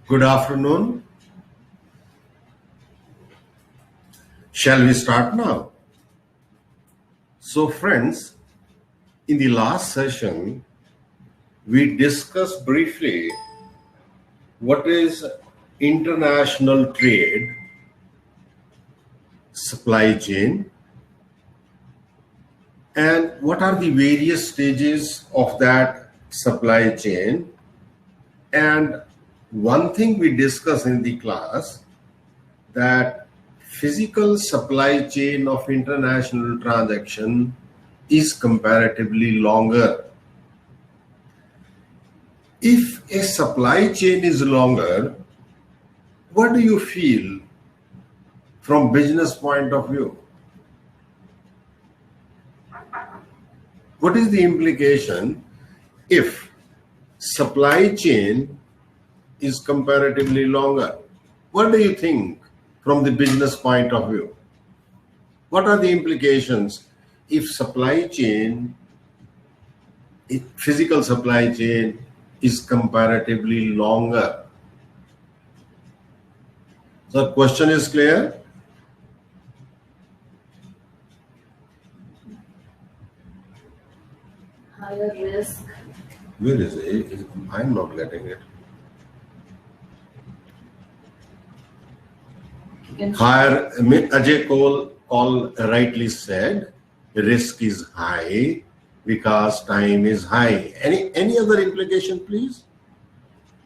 Good afternoon. Shall we start now? So, friends, in the last session, we discussed briefly what is international trade, supply chain, and what are the various stages of that supply chain. And one thing we discussed in the class that physical supply chain of international transaction is comparatively longer. If a supply chain is longer, what do you feel from business point of view? What is the implication if supply chain is comparatively longer? What do you think from the business point of view? What are the implications if physical supply chain is comparatively longer? So the question is clear? Higher risk. Where is it? I'm not getting it. Higher, Ajay Cole rightly said, risk is high because time is high. Any other implication, please?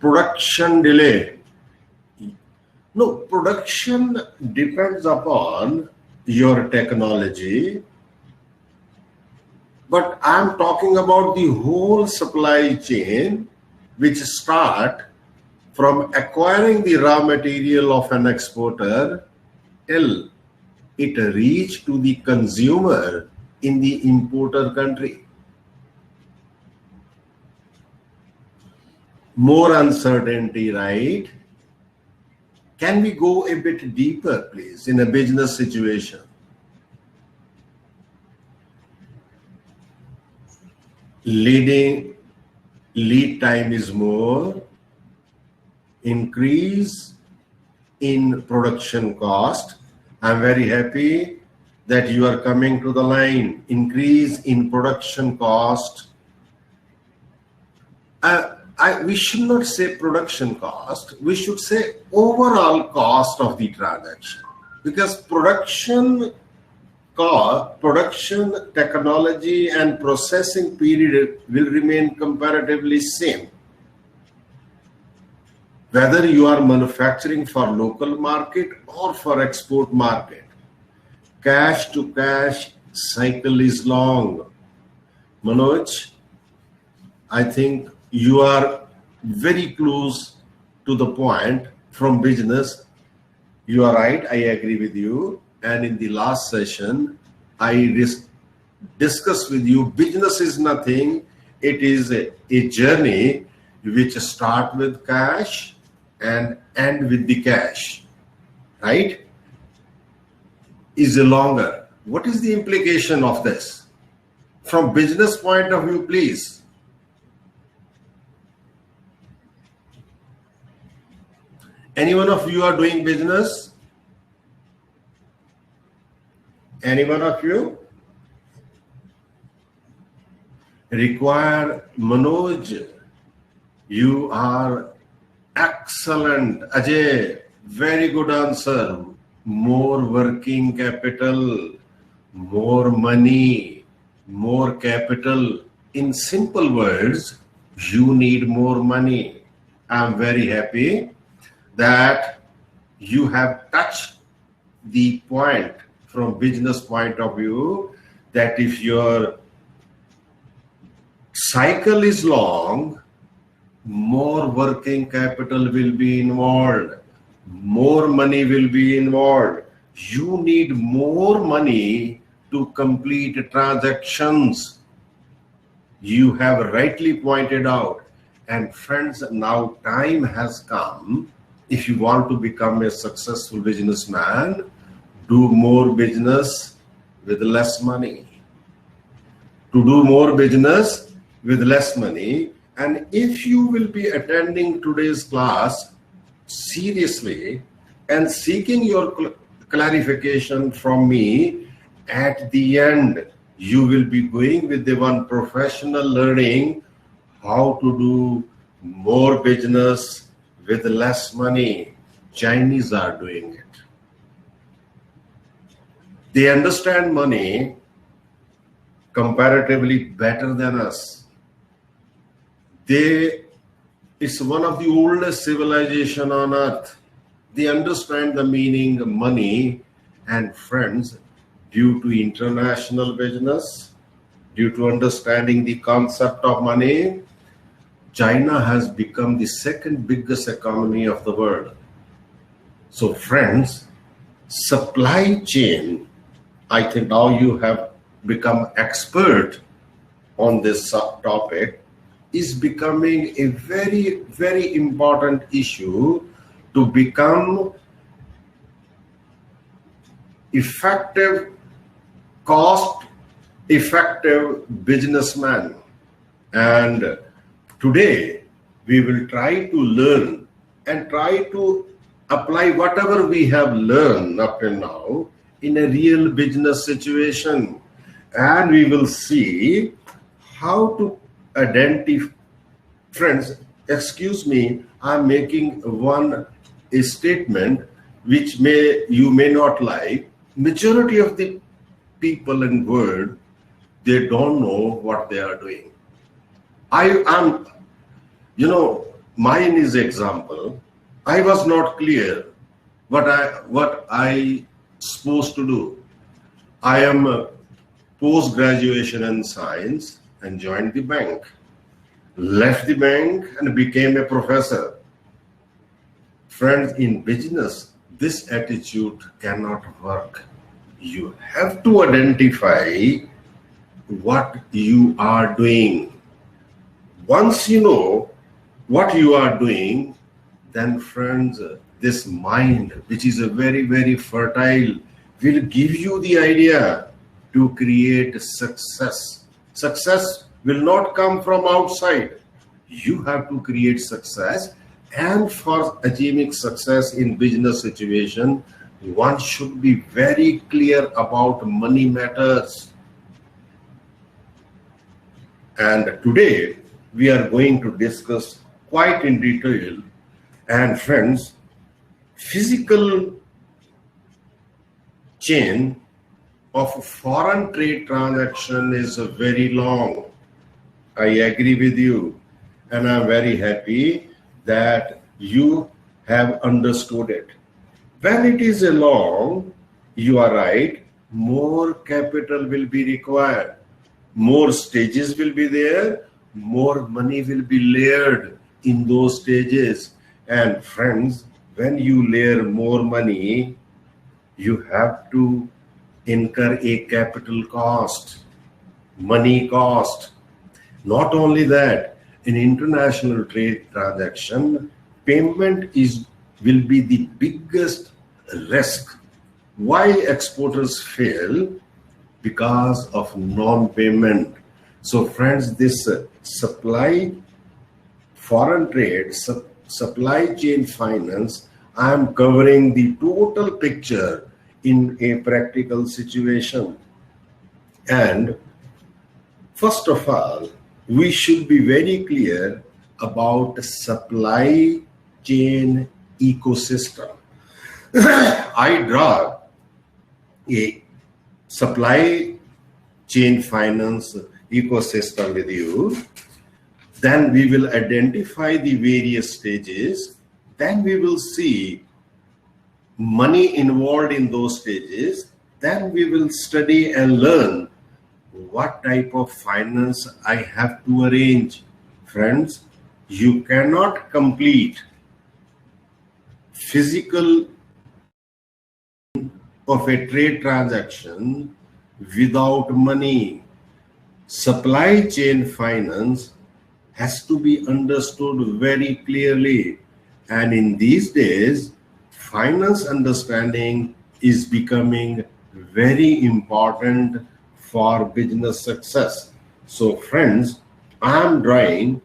Production delay. No, production depends upon your technology, but I'm talking about the whole supply chain, which start from acquiring the raw material of an exporter till it reach to the consumer in the importer country. More uncertainty, right? Can we go a bit deeper, please, in a business situation? Lead time is more, increase in production cost. I'm very happy that you are coming to the line. Increase in production cost. We should not say production cost. We should say overall cost of the transaction, because production technology and processing period will remain comparatively same. Whether you are manufacturing for local market or for export market, cash to cash cycle is long. Manoj, I think you are very close to the point from business. You are right, I agree with you. And in the last session, I discussed with you, business is nothing. It is a journey which start with cash and end with the cash, right? Is longer. What is the implication of this? From business point of view, please. Any one of you are doing business? Any one of you? Require Manoj, you are excellent. Ajay, very good answer. More working capital, more money, more capital. In simple words, you need more money. I'm very happy that you have touched the point from business point of view that if your cycle is long, more working capital will be involved, more money will be involved. You need more money to complete transactions. You have rightly pointed out. And friends, now time has come. If you want to become a successful businessman, do more business with less money. To do more business with less money. And if you will be attending today's class, seriously and seeking your clarification from me. At the end, you will be going with the one professional learning how to do more business with less money. Chinese are doing it. They understand money comparatively better than us. It's one of the oldest civilization on earth. They understand the meaning of money, and friends, due to international business, due to understanding the concept of money, China has become the second biggest economy of the world. So friends, supply chain, I think now you have become expert on this topic, is becoming a very, very important issue to become effective, cost-effective businessman. And today, we will try to learn and try to apply whatever we have learned up till now in a real business situation. And we will see how to identify. Friends, excuse me, I'm making a statement which you may not like. Majority of the people in the world, they don't know what they are doing. Mine is example. I was not clear what I supposed to do. I am a post-graduation in science and joined the bank. Left the bank and became a professor. Friends, in business, this attitude cannot work. You have to identify what you are doing. Once you know what you are doing, then friends, this mind, which is a very, very fertile, will give you the idea to create success. Success will not come from outside. You have to create success. And for achieving success in business situation, one should be very clear about money matters. And today, we are going to discuss quite in detail. And friends, physical chain of foreign trade transaction is very long. I agree with you, and I'm very happy that you have understood it. When it is a long, you are right, more capital will be required, more stages will be there, more money will be layered in those stages. And friends, when you layer more money, you have to incur a capital cost, money cost. Not only that, in international trade transaction, payment will be the biggest risk. Why exporters fail? Because of non-payment. So friends, this foreign trade, supply chain finance, I am covering the total picture in a practical situation. And first of all, we should be very clear about the supply chain ecosystem. I draw a supply chain finance ecosystem with you. Then we will identify the various stages. Then we will see money involved in those stages. Then we will study and learn what type of finance I have to arrange. Friends, you cannot complete physical of a trade transaction without money. Supply chain finance has to be understood very clearly. And in these days, finance understanding is becoming very important for business success. So friends, I'm drawing,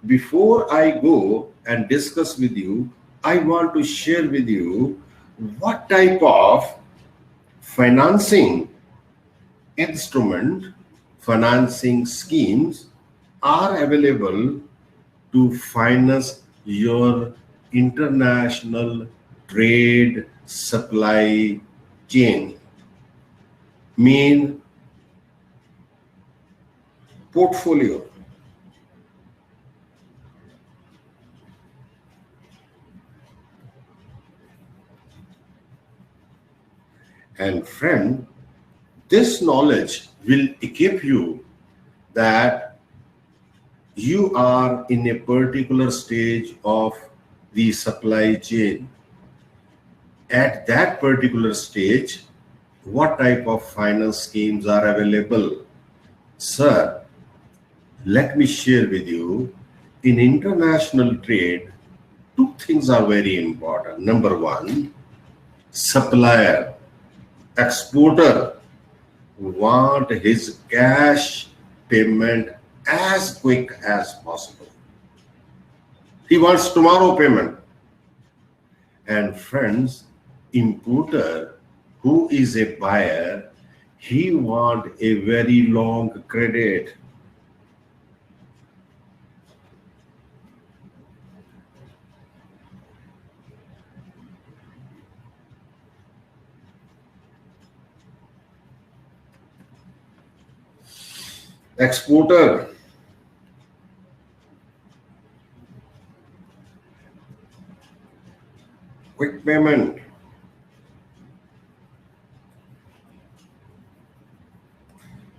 before I go and discuss with you I want to share with you what type of financing instrument, financing schemes are available to finance your international trade supply chain, mean portfolio. And friend, this knowledge will equip you that you are in a particular stage of the supply chain. At that particular stage, what type of finance schemes are available? Sir, let me share with you, in international trade, two things are very important. Number one, supplier, exporter want his cash payment as quick as possible. He wants tomorrow payment. And friends, importer who is a buyer, he want a very long credit. Exporter, quick payment.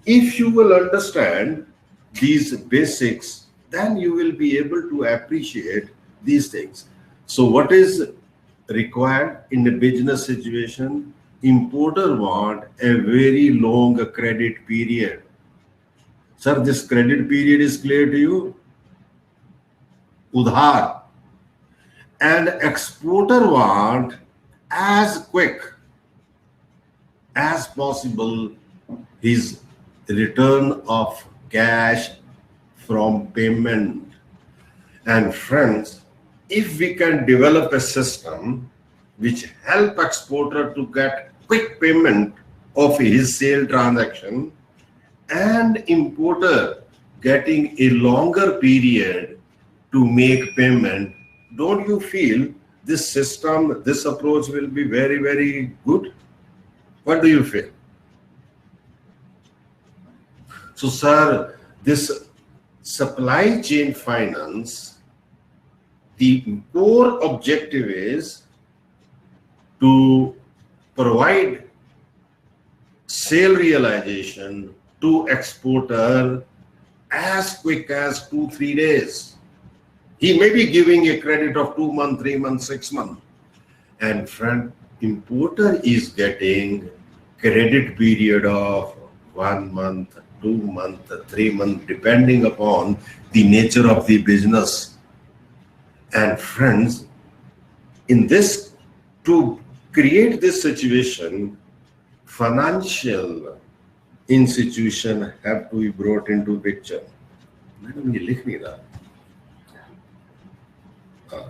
If you will understand these basics, then you will be able to appreciate these things. So what is required in a business situation? Importer want a very long credit period. Sir, this credit period is clear to you? Udhar. And exporter want as quick as possible his return of cash from payment. And friends, if we can develop a system which help exporter to get quick payment of his sale transaction and importer getting a longer period to make payment, don't you feel this system, this approach will be very, very good? What do you feel? So, sir, this supply chain finance, the core objective is to provide sale realization to exporter as quick as 2-3 days. He may be giving a credit of 2 months, 3 months, 6 months. And friend, importer is getting credit period of 1 month, 2 months, 3 months, depending upon the nature of the business. And friends, in this, to create this situation, financial institution have to be brought into picture. Madam, ye likh nahi raha.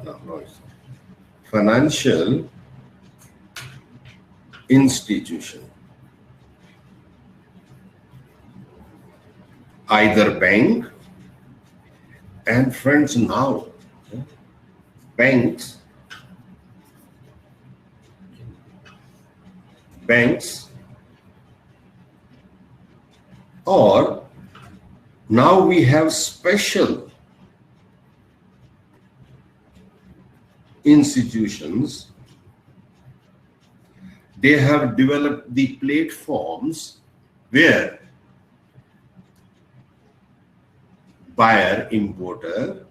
No. Financial institution, either bank, and friends, now banks or now we have special institutions. They have developed the platforms where buyer, importer,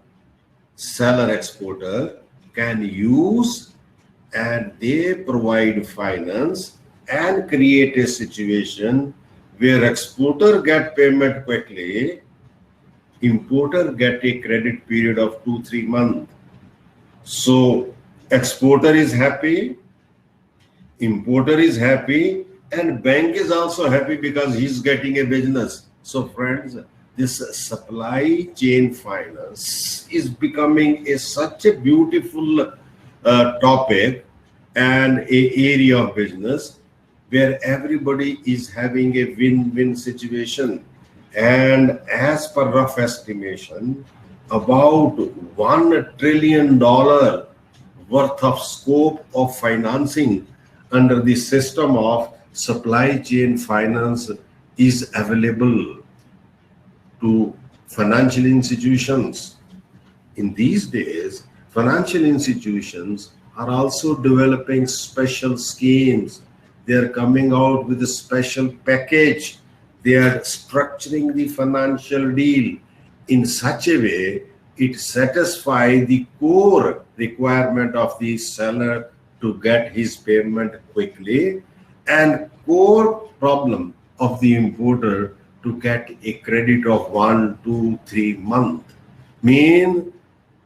seller, exporter can use, and they provide finance and create a situation where exporter get payment quickly, importer get a credit period of 2-3 months. So exporter is happy, importer is happy, and bank is also happy because he's getting a business. So friends, this supply chain finance is becoming such a beautiful topic and a area of business where everybody is having a win-win situation. And as per rough estimation, about $1 trillion worth of scope of financing under the system of supply chain finance is available to financial institutions. In these days, financial institutions are also developing special schemes. They are coming out with a special package. They are structuring the financial deal in such a way it satisfies the core requirement of the seller to get his payment quickly and core problem of the importer to get a credit of 1, 2, 3 months. Mean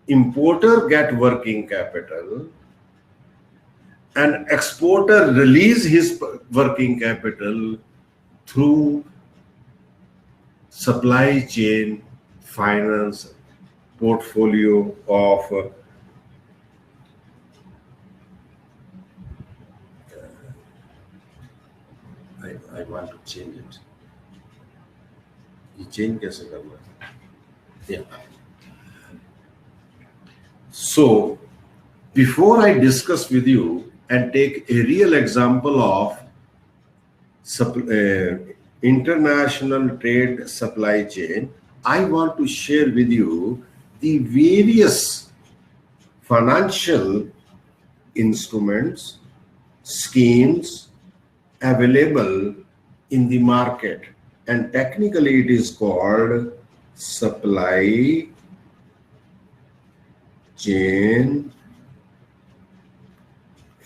importer get working capital and exporter release his working capital through supply chain finance portfolio of I want to change it. ये change कैसे करना है? Yeah. So before I discuss with you and take a real example of international trade supply chain, I want to share with you the various financial instruments, schemes available in the market, and technically it is called supply chain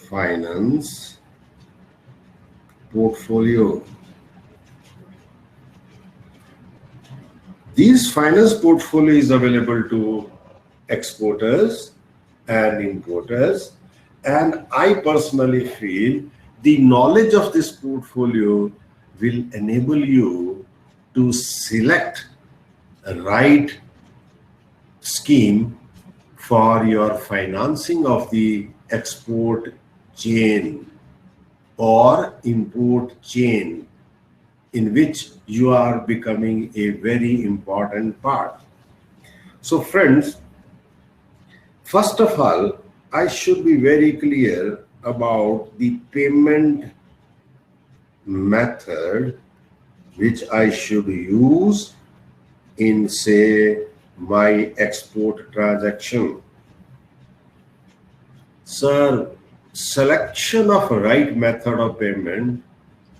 finance portfolio. These finance portfolio is available to exporters and importers, and I personally feel the knowledge of this portfolio will enable you to select a right scheme for your financing of the export chain or import chain, in which you are becoming a very important part. So friends, first of all, I should be very clear about the payment method which I should use in, say, my export transaction. Sir, selection of a right method of payment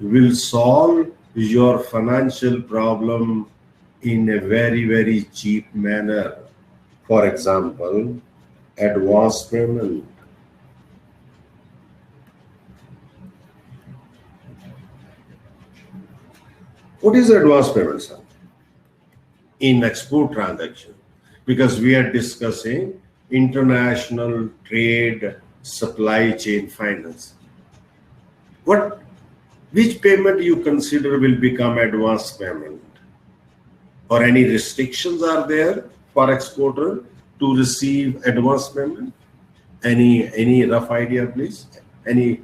will solve your financial problem in a very, very cheap manner. For example, advance payment. What is advance payment, sir? In export transaction, because we are discussing international trade supply chain finance. Which payment you consider will become advance payment? Or any restrictions are there for exporter to receive advance payment? Any rough idea, please? Any?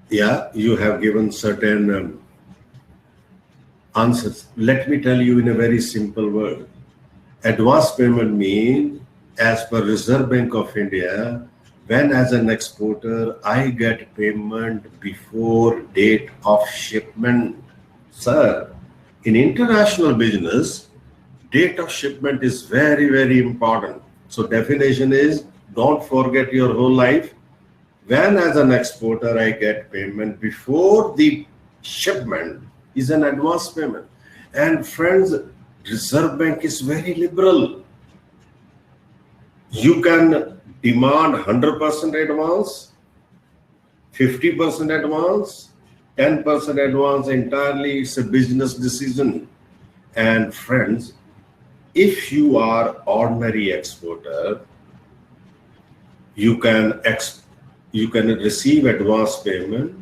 Yeah, you have given certain answers. Let me tell you in a very simple word. Advance payment means, as per Reserve Bank of India, when as an exporter I get payment before date of shipment. Sir, in international business, date of shipment is very, very important. So definition is, don't forget your whole life. When as an exporter I get payment before the shipment is an advance payment. And friends, Reserve Bank is very liberal. You can demand 100% advance, 50% advance, 10% advance, entirely it's a business decision. And friends, if you are ordinary exporter, you can you can receive advance payment,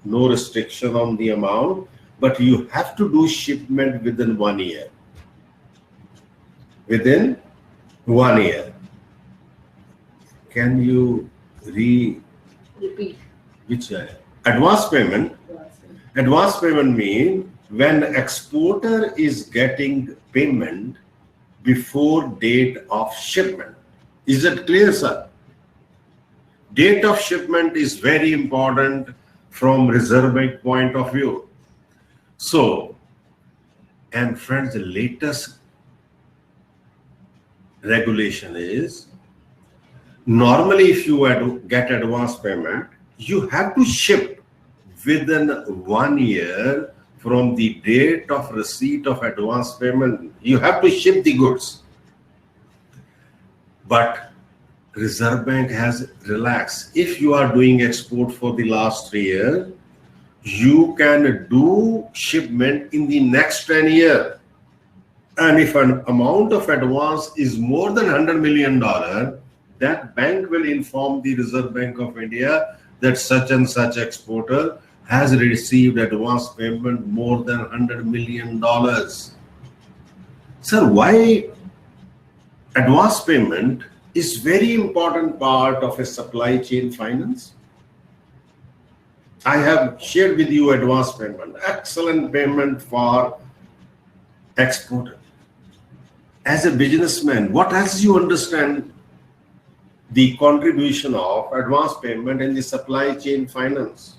no restriction on the amount, but you have to do shipment within 1 year. Within 1 year. Can you repeat? Which advance payment? Advance payment means when exporter is getting payment before date of shipment. Is it clear, sir? Date of shipment is very important from Reserve Bank point of view. So, and friends, the latest regulation is normally if you get advance payment, you have to ship within 1 year from the date of receipt of advance payment. You have to ship the goods. But Reserve Bank has relaxed. If you are doing export for the last 3 years, you can do shipment in the next 10 years. And if an amount of advance is more than $100 million, that bank will inform the Reserve Bank of India that such and such exporter has received advance payment more than $100 million. Sir, why advance payment is very important part of a supply chain finance? I have shared with you advance payment, excellent payment for exporter. As a businessman, what else you understand the contribution of advance payment in the supply chain finance?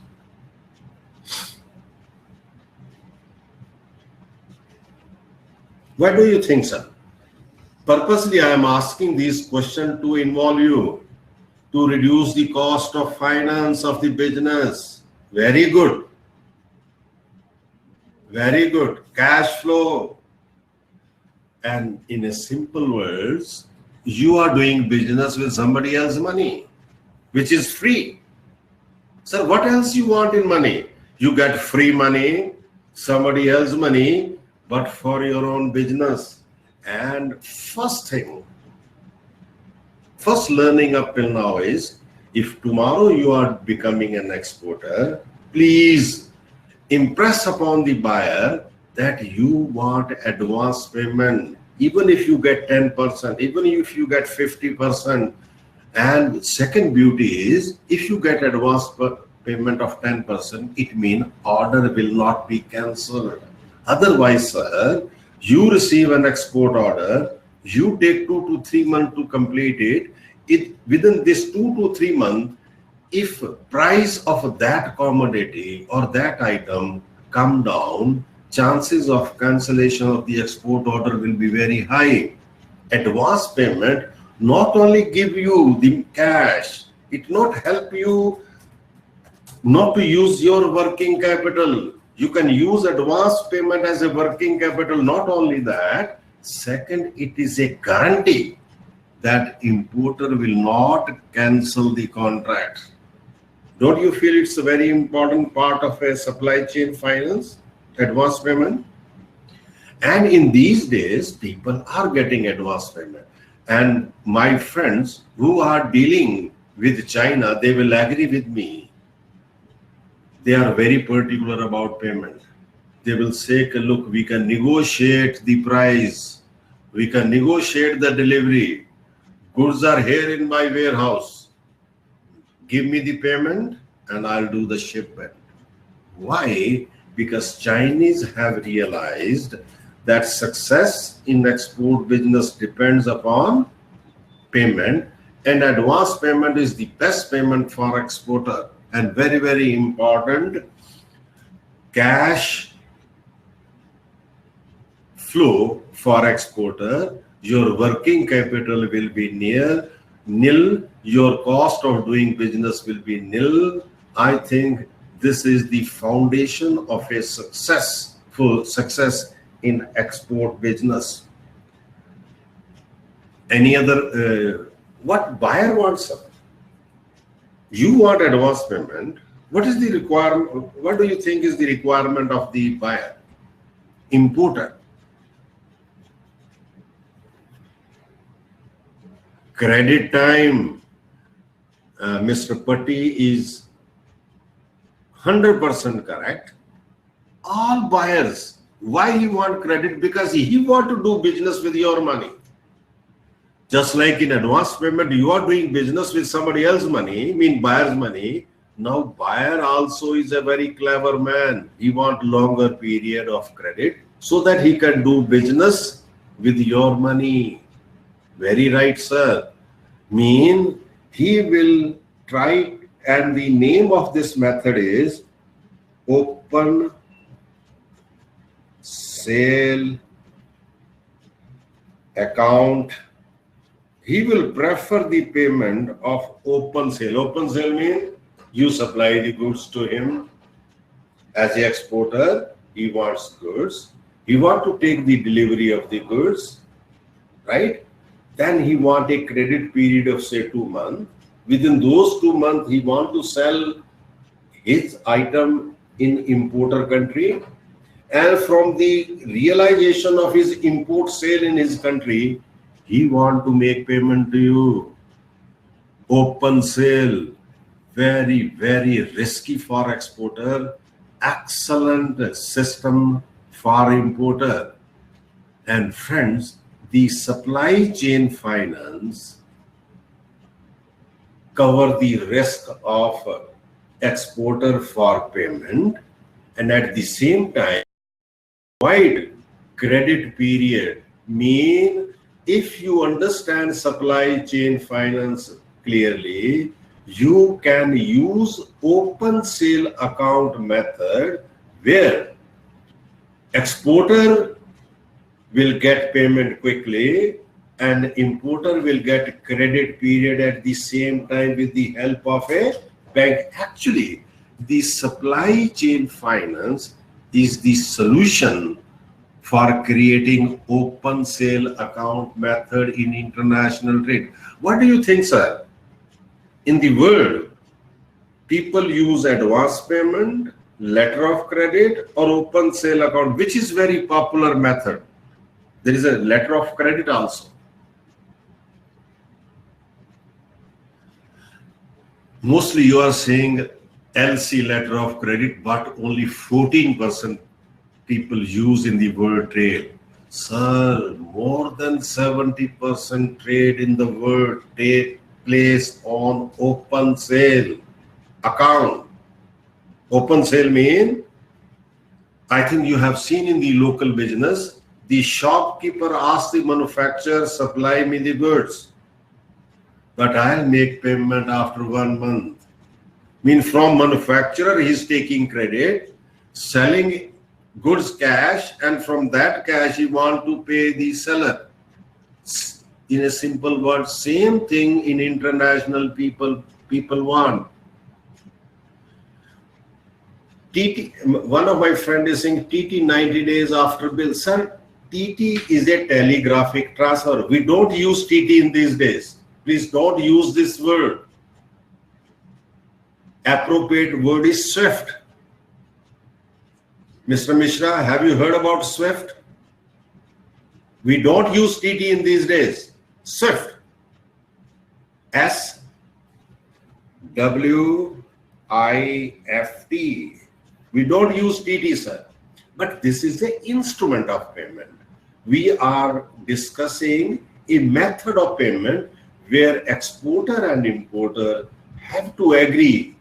What do you think, sir? Purposely, I am asking these questions to involve you, to reduce the cost of finance of the business. Very good. Very good. Cash flow. And in a simple words, you are doing business with somebody else's money, which is free. Sir, what else you want in money? You get free money, somebody else's money, but for your own business. And first learning up till now is, if tomorrow you are becoming an exporter, please impress upon the buyer that you want advance payment, even if you get 10%, even if you get 50%. And second beauty is, if you get advance payment of 10%, it means order will not be cancelled. Otherwise, sir, you receive an export order, you take 2 to 3 months to complete it. Within this 2 to 3 months, if price of that commodity or that item come down, chances of cancellation of the export order will be very high. Advance payment not only give you the cash, it not help you not to use your working capital. You can use advance payment as a working capital. Not only that, second, it is a guarantee that importer will not cancel the contract. Don't you feel it's a very important part of a supply chain finance, advance payment? And in these days, people are getting advance payment. And my friends who are dealing with China, they will agree with me. They are very particular about payment. They will say, look, we can negotiate the price. We can negotiate the delivery. Goods are here in my warehouse. Give me the payment and I'll do the shipment. Why? Because Chinese have realized that success in export business depends upon payment, and advance payment is the best payment for exporter. And very, very important, cash flow for exporter. Your working capital will be near nil. Your cost of doing business will be nil. I think this is the foundation of a successful success in export business. Any other, what buyer wants? You want advance payment. What is the requirement? What do you think is the requirement of the buyer? Importer. Credit time. Mr. Patti is 100% correct. All buyers, why he want credit? Because he want to do business with your money. Just like in advance payment, you are doing business with somebody else's money, buyer's money. Now buyer also is a very clever man. He want longer period of credit so that he can do business with your money. Very right, sir. He will try, and the name of this method is open sale account. He will prefer the payment of open sale. Open sale means you supply the goods to him as the exporter. He wants goods. He wants to take the delivery of the goods, right? Then he wants a credit period of say 2 months. Within those 2 months, he wants to sell his item in importer country. And from the realization of his import sale in his country, he wants to make payment to you. Open sale, very, very risky for exporter, excellent system for importer. And friends, the supply chain finance cover the risk of exporter for payment, and at the same time provide credit period. If you understand supply chain finance clearly, you can use open sale account method where exporter will get payment quickly and importer will get credit period at the same time with the help of a bank. Actually, the supply chain finance is the solution for creating open sale account method in international trade. What do you think, sir? In the world, people use advance payment, letter of credit, or open sale account. Which is very popular method? There is a letter of credit also. Mostly you are saying LC, letter of credit, but only 14% people use in the world trade. Sir, more than 70% trade in the world take place on open sale account. Open sale means, I think you have seen in the local business, the shopkeeper asks the manufacturer, supply me the goods, but I'll make payment after 1 month. From manufacturer, he's taking credit, selling goods cash, and from that cash he want to pay the seller. In a simple word, same thing in international people want. TT, one of my friend is saying TT 90 days after bill. Sir, TT is a telegraphic transfer. We don't use TT in these days. Please don't use this word. Appropriate word is SWIFT. Mr. Mishra, have you heard about SWIFT? We don't use TT in these days. SWIFT. SWIFT. We don't use TT, sir. But this is the instrument of payment. We are discussing a method of payment where exporter and importer have to agree,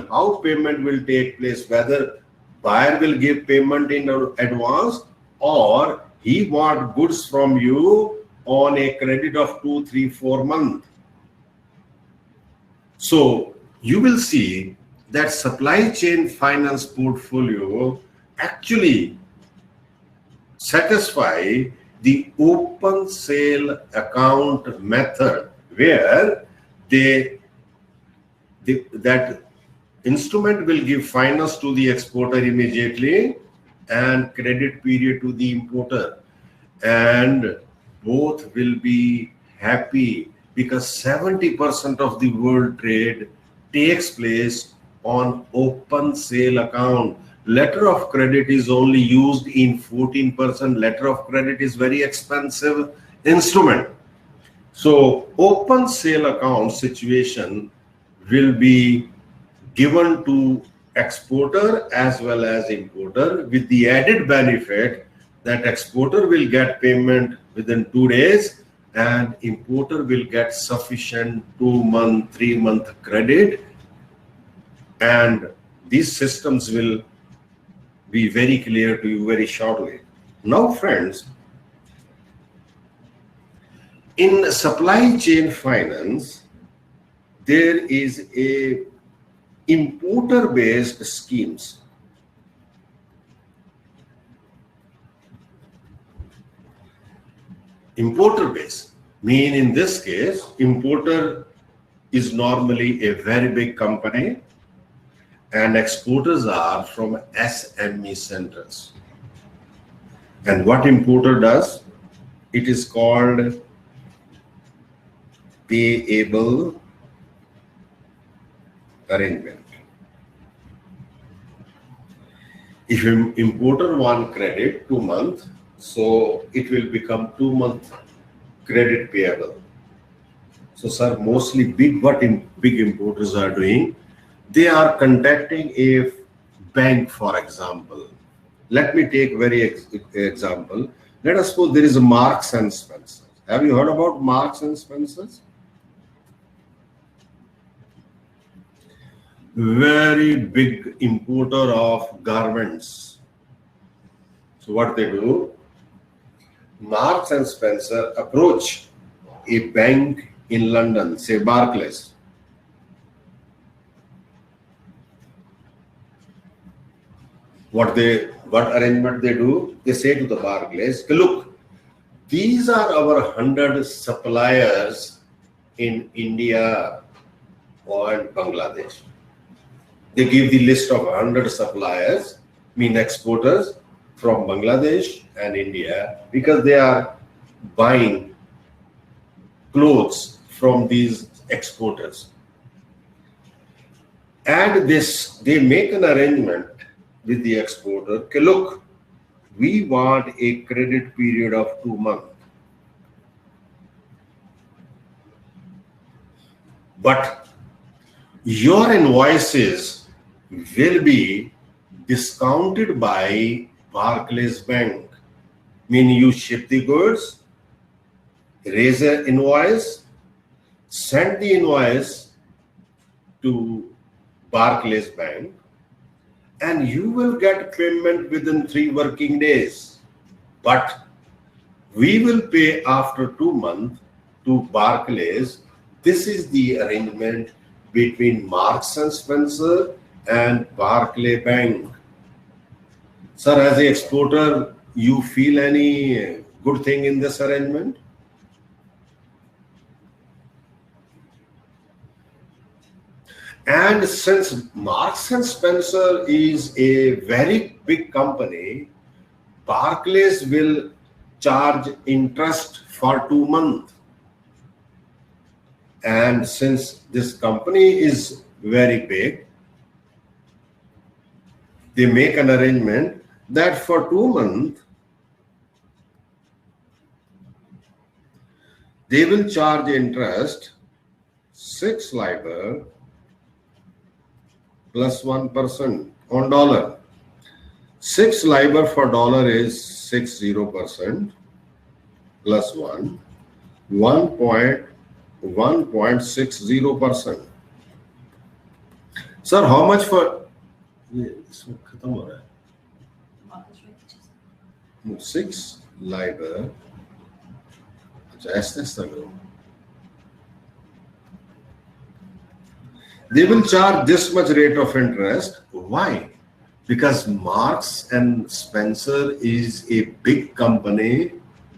how payment will take place, whether buyer will give payment in advance or he want goods from you on a credit of 2, 3, 4 months. So you will see that supply chain finance portfolio actually satisfy the open sale account method where that instrument will give finance to the exporter immediately and credit period to the importer, and both will be happy because 70% of the world trade takes place on open sale account. Letter of credit is only used in 14%. Letter of credit is very expensive instrument. So open sale account situation will be given to exporter as well as importer, with the added benefit that exporter will get payment within 2 days and importer will get sufficient 2-month, 3-month credit, and these systems will be very clear to you very shortly. Now friends, in supply chain finance, there is a importer based schemes. Importer based mean, in this case, importer is normally a very big company and exporters are from SME centers. And what importer does? It is called payable arrangement. If importer want credit 2 months, so it will become 2-month credit payable. So sir, mostly big importers are doing, they are contacting a bank, for example. Let me take example. Let us suppose there is a Marks and Spencer. Have you heard about Marks and Spencer's? Very big importer of garments. So what they do, Marks and Spencer approach a bank in London, say Barclays. What arrangement they do? They say to the Barclays, look, these are our 100 suppliers in India and Bangladesh. They give the list of 100 suppliers, mean exporters from Bangladesh and India, because they are buying clothes from these exporters. And they make an arrangement with the exporter, okay, look, we want a credit period of 2 months. But your invoices will be discounted by Barclays Bank. Meaning you ship the goods, raise an invoice, send the invoice to Barclays Bank, and you will get payment within 3 working days. But we will pay after 2 months to Barclays. This is the arrangement between Marks and Spencer and Barclays Bank. Sir, as an exporter, you feel any good thing in this arrangement? And since Marks and Spencer is a very big company, Barclays will charge interest for 2 months. And since this company is very big, they make an arrangement that for 2 months, they will charge interest 6 LIBOR plus 1% on dollar. 6 LIBOR for dollar is 60% plus 1.60%. Sir, how much for 6 LIBOR? They will charge this much rate of interest. Why? Because Marks and Spencer is a big company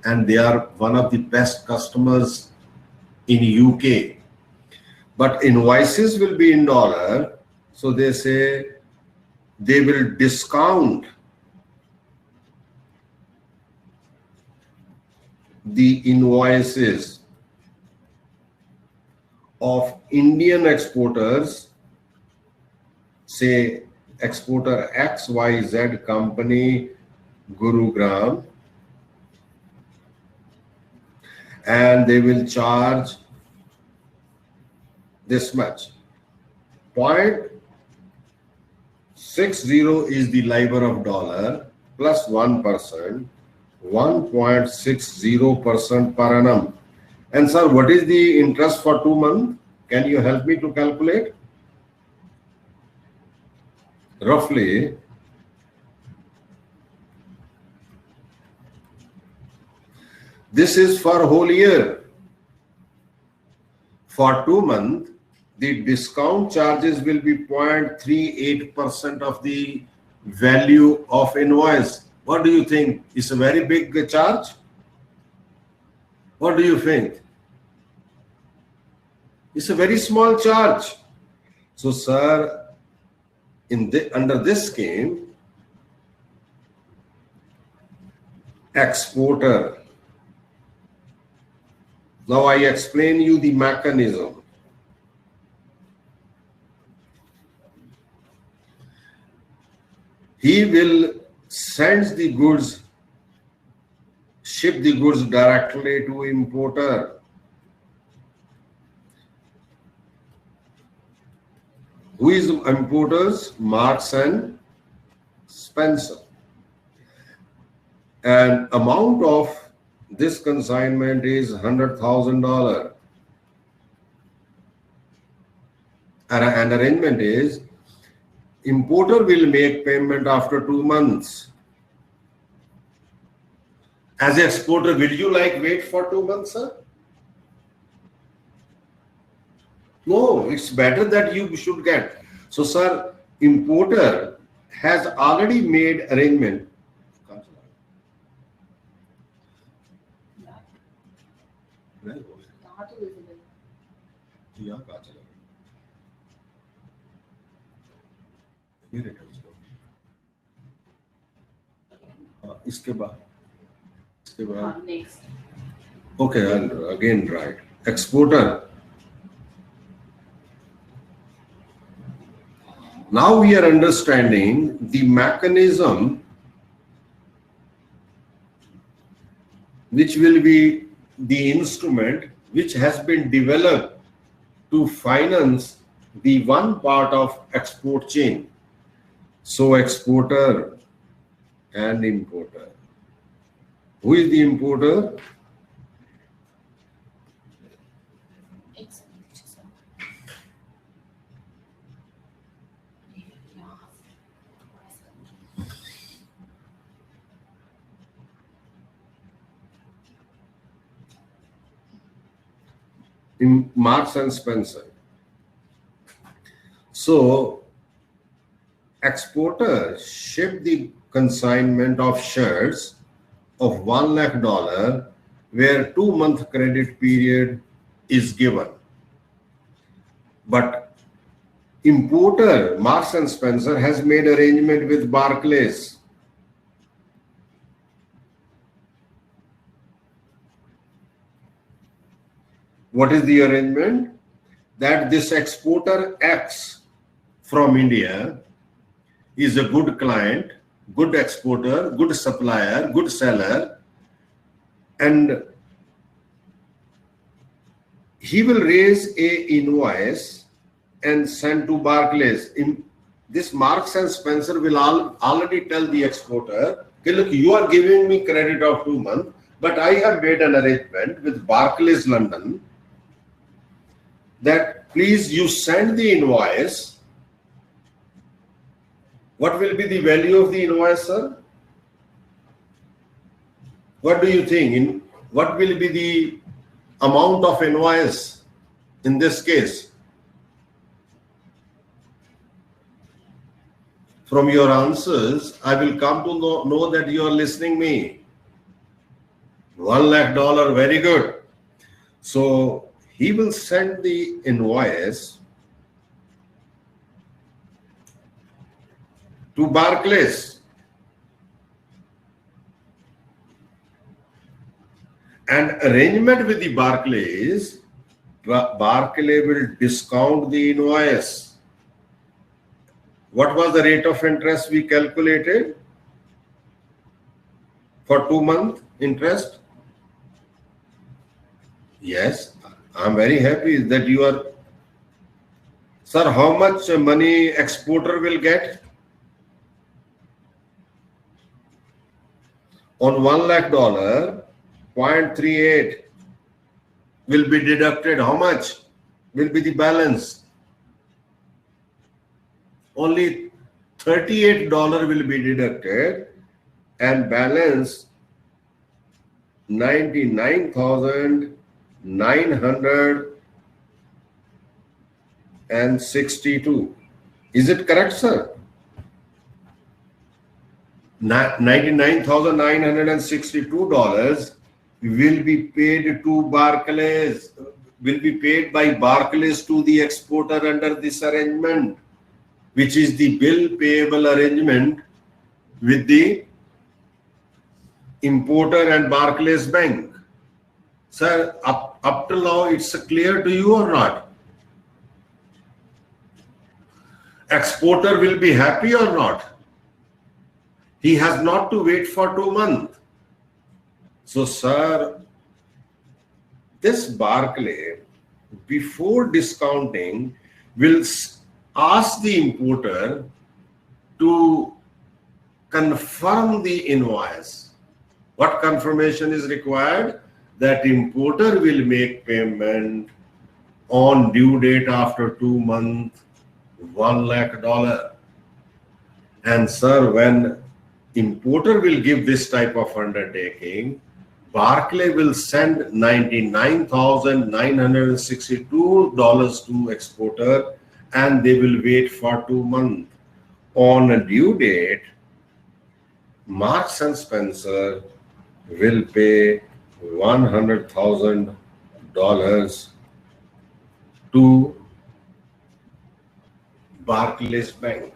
and they are one of the best customers in UK. But invoices will be in dollar, so they say they will discount the invoices of Indian exporters, say exporter XYZ company, Gurugram, and they will charge this much. 0.60 is the LIBOR of dollar plus 1%, 1.60% per annum. And sir, what is the interest for 2 months? Can you help me to calculate? Roughly, this is for whole year. For 2 months, the discount charges will be 0.38% of the value of invoice. What do you think? It's a very big charge? What do you think? It's a very small charge. So, sir, under this scheme, exporter. Now I explain you the mechanism. He will send the goods, ship the goods directly to importer. Who is importers? Marks and Spencer. And amount of this consignment is $100,000. And arrangement is importer will make payment after 2 months. As an exporter, will you wait for 2 months, sir? No, it's better that you should get. So, sir, importer has already made arrangement. इसके बाद next. Okay, I'll again write exporter. Now we are understanding the mechanism which will be the instrument which has been developed to finance the one part of export chain. So exporter and importer. Who is the importer? In Marks and Spencer. So exporter ship the consignment of shirts of $1 lakh where 2-month credit period is given. But importer Marks and Spencer has made arrangement with Barclays. What is the arrangement? That this exporter X from India is a good client, good exporter, good supplier, good seller, and he will raise a invoice and send to Barclays. This Marks and Spencer will already tell the exporter, okay, look, you are giving me credit of 2 months, but I have made an arrangement with Barclays London that please you send the invoice. What will be the value of the invoice, sir? What do you think? What will be the amount of invoice in this case? From your answers, I will come to know that you are listening me. $1 lakh, very good. So he will send the invoice to Barclays. And arrangement with the Barclays will discount the invoice. What was the rate of interest we calculated for 2 month interest? Yes, I'm very happy that you are Sir, how much money exporter will get? On $1 lakh, 0.38 will be deducted. How much will be the balance? Only $38 will be deducted, and balance 99,962. Is it correct, sir? $99,962 will be paid to Barclays, will be paid by Barclays to the exporter under this arrangement, which is the bill payable arrangement with the importer and Barclays Bank. Sir, up till now, it's clear to you or not? Exporter will be happy or not? He has not to wait for 2 months. So, sir, this Barclays, before discounting, will ask the importer to confirm the invoice. What confirmation is required? That importer will make payment on due date after 2 months, $1 lakh. And sir, when importer will give this type of undertaking, Barclays will send $99,962 to exporter, and they will wait for 2 months. On a due date, Marks and Spencer will pay $100,000 to Barclays Bank.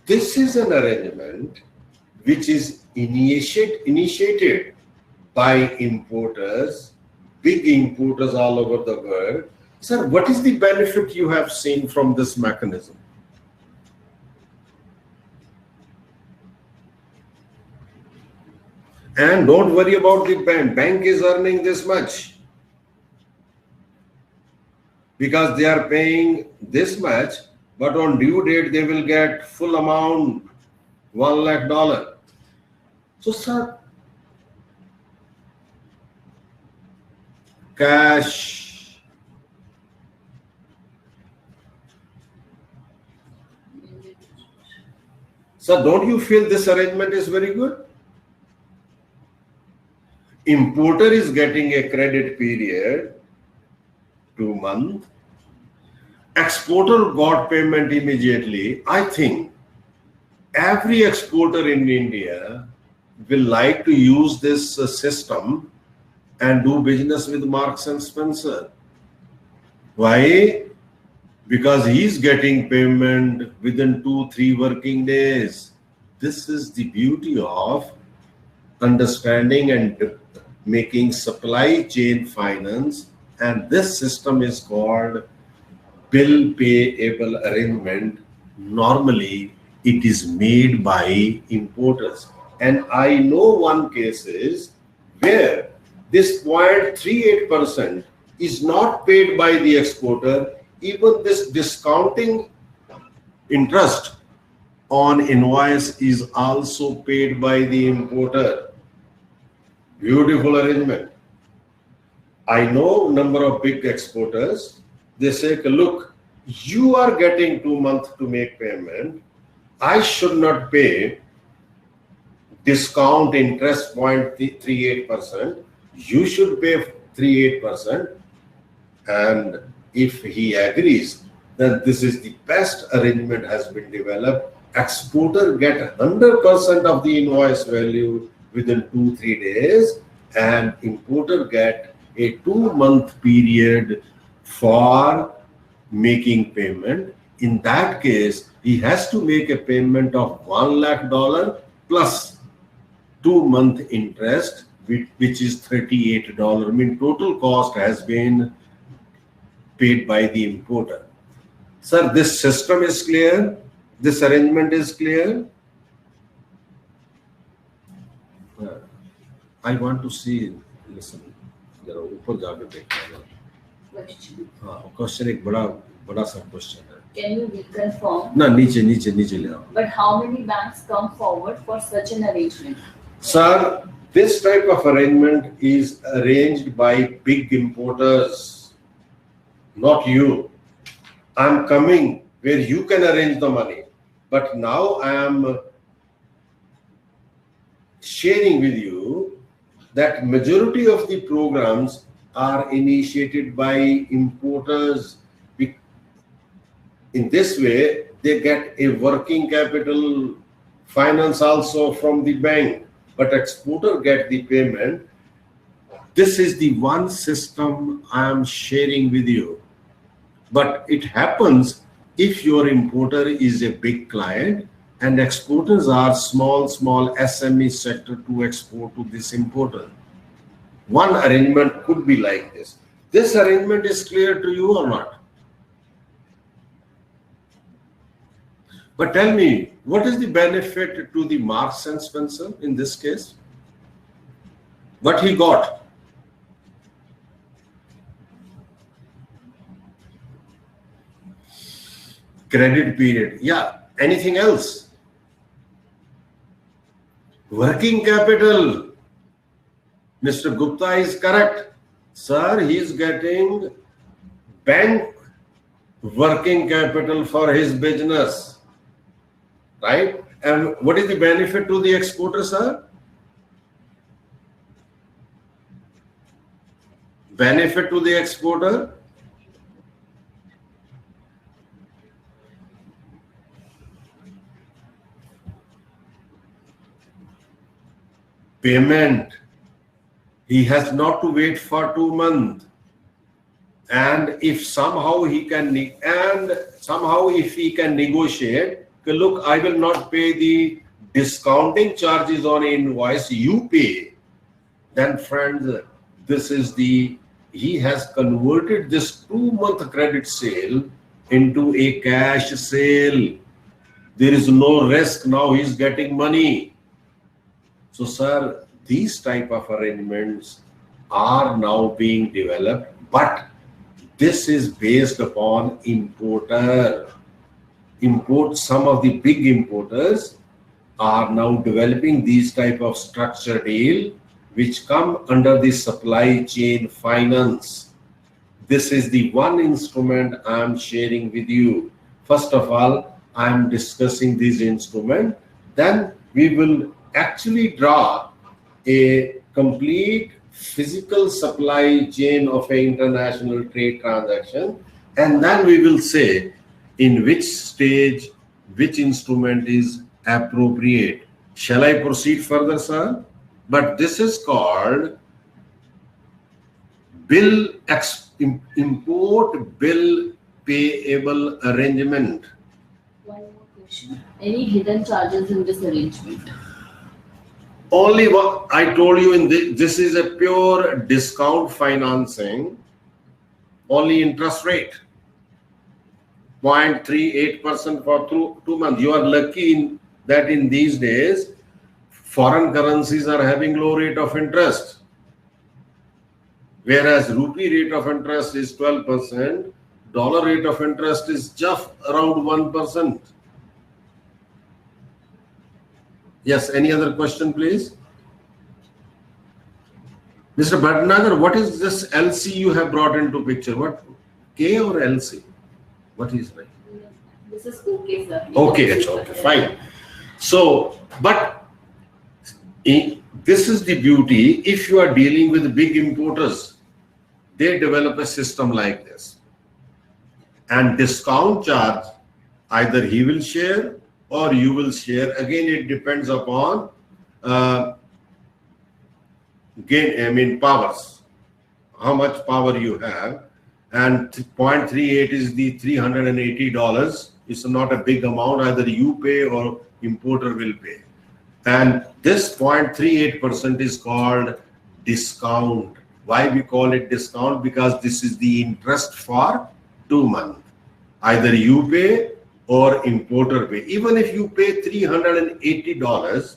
This is an arrangement which is initiated by importers, big importers all over the world. Sir, what is the benefit you have seen from this mechanism? And don't worry about the bank. Bank is earning this much because they are paying this much, but on due date they will get full amount, $1 lakh. So, sir, cash, sir, don't you feel this arrangement is very good? Importer is getting a credit period, 2 months. Exporter got payment immediately. I think every exporter in India will like to use this system and do business with Marks and Spencer. Why? Because he's getting payment within 2-3 working days. This is the beauty of understanding and making supply chain finance, and this system is called bill payable arrangement. Normally it is made by importers, and I know one cases where this 0.38% is not paid by the exporter. Even this discounting interest on invoice is also paid by the importer. Beautiful arrangement. I know number of big exporters. They say, look, you are getting 2 months to make payment. I should not pay discount interest 0.38%. You should pay 38%. And if he agrees, then this is the best arrangement has been developed. Exporter get 100% of the invoice value within 2-3 days, and importer get a 2-month period for making payment. In that case, he has to make a payment of $1 lakh plus 2-month interest, which is $38. I mean, total cost has been paid by the importer. Sir, this system is clear. This arrangement is clear. I want to see, listen, जरा ऊपर जाके देखना है। Question एक बड़ा सा question है। Can you reconfirm? ना नीचे नीचे नीचे ले आओ. But how many banks come forward for such an arrangement? Sir, this type of arrangement is arranged by big importers, not you. I'm coming where you can arrange the money, but now I am sharing with you that majority of the programs are initiated by importers. In this way, they get a working capital finance also from the bank, but exporter get the payment. This is the one system I am sharing with you. But it happens if your importer is a big client and exporters are small SME sector to export to this importer. One arrangement could be like this. This arrangement is clear to you or not? But tell me, what is the benefit to the Marks and Spencer in this case? What he got? Credit period. Yeah. Anything else? Working capital. Mr. Gupta is correct. Sir, he is getting bank working capital for his business. Right? And what is the benefit to the exporter, sir? Benefit to the exporter? Payment. He has not to wait for 2 months. And if somehow he can, if he can negotiate, look, I will not pay the discounting charges on invoice, you pay. Then friends, this is he has converted this 2-month credit sale into a cash sale. There is no risk, now he is getting money. So sir, these type of arrangements are now being developed, but this is based upon importer. Some of the big importers are now developing these type of structure deal which come under the supply chain finance. This is the one instrument I am sharing with you. First of all, I am discussing this instrument. Then we will actually draw a complete physical supply chain of an international trade transaction. And then we will say in which stage, which instrument is appropriate. Shall I proceed further, sir? But this is called import bill payable arrangement. One more question. Any hidden charges in this arrangement? Only what I told you this is a pure discount financing, only interest rate. 0.38% for 2 months. You are lucky that in these days, foreign currencies are having low rate of interest. Whereas rupee rate of interest is 12%, dollar rate of interest is just around 1%. Yes, any other question, please? Mr. Bhatnagar, what is this LC you have brought into picture? What, K or LC? What is right? This is okay, sir. Okay, it's okay, fine. So, but this is the beauty. If you are dealing with big importers, they develop a system like this. And discount charge, either he will share or you will share. Again, it depends upon powers, how much power you have. And 0.38 is the $380. It's not a big amount. Either you pay or importer will pay. And this 0.38% is called discount. Why we call it discount? Because this is the interest for 2 months. Either you pay or importer pay. Even if you pay $380,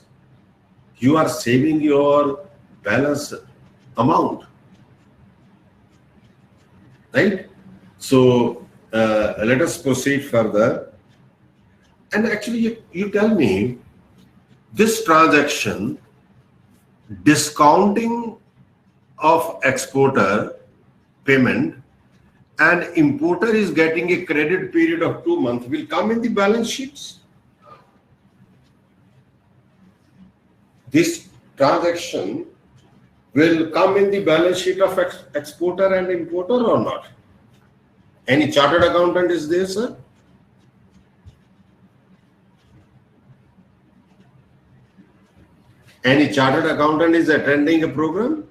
you are saving your balance amount. Right? So Let us proceed further. And actually, you tell me, this transaction, discounting of exporter payment and importer is getting a credit period of 2 months, will come in the balance sheets. This transaction will come in the balance sheet of exporter and importer or not? Any chartered accountant is there, sir? Any chartered accountant is attending a program?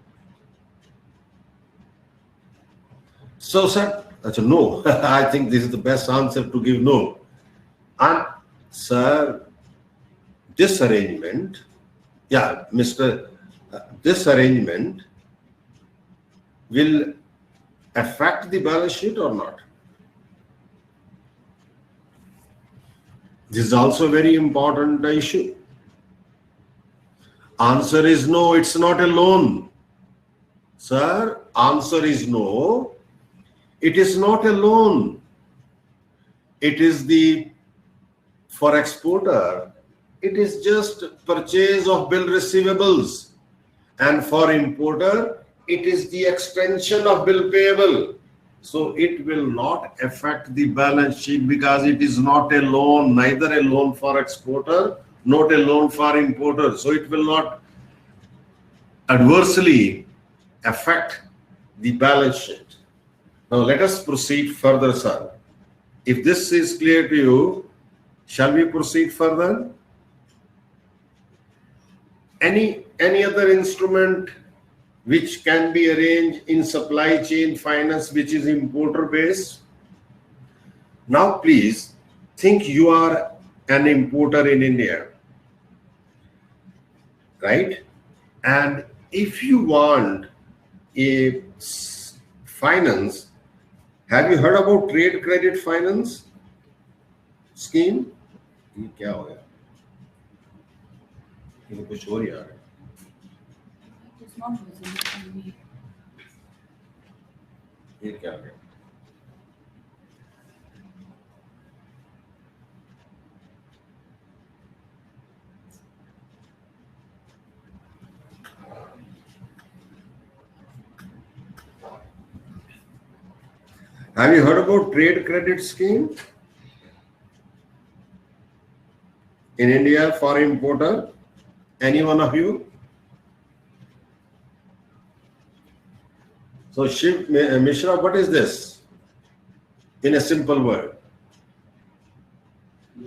So, sir, no. I think this is the best answer to give, no. And, sir, this arrangement, yeah, Mr. This arrangement will affect the balance sheet or not? This is also a very important issue. Answer is no, it's not a loan. Sir, answer is no. It is not a loan. It is for exporter, it is just purchase of bill receivables. And for importer, it is the extension of bill payable. So it will not affect the balance sheet because it is not a loan, neither a loan for exporter, not a loan for importer. So it will not adversely affect the balance sheet. Now let us proceed further, sir. If this is clear to you, shall we proceed further? Any other instrument which can be arranged in supply chain finance which is importer based? Now please think you are an importer in India, right? And if you want a finance, have you heard about trade credit finance scheme? ये क्या हो गया? ये कुछ और ही आ रहा है. It's not visible on me. ये क्या आ गया? Have you heard about trade credit scheme in India for importer? Any one of you? So Shiv Mishra, what is this? In a simple word.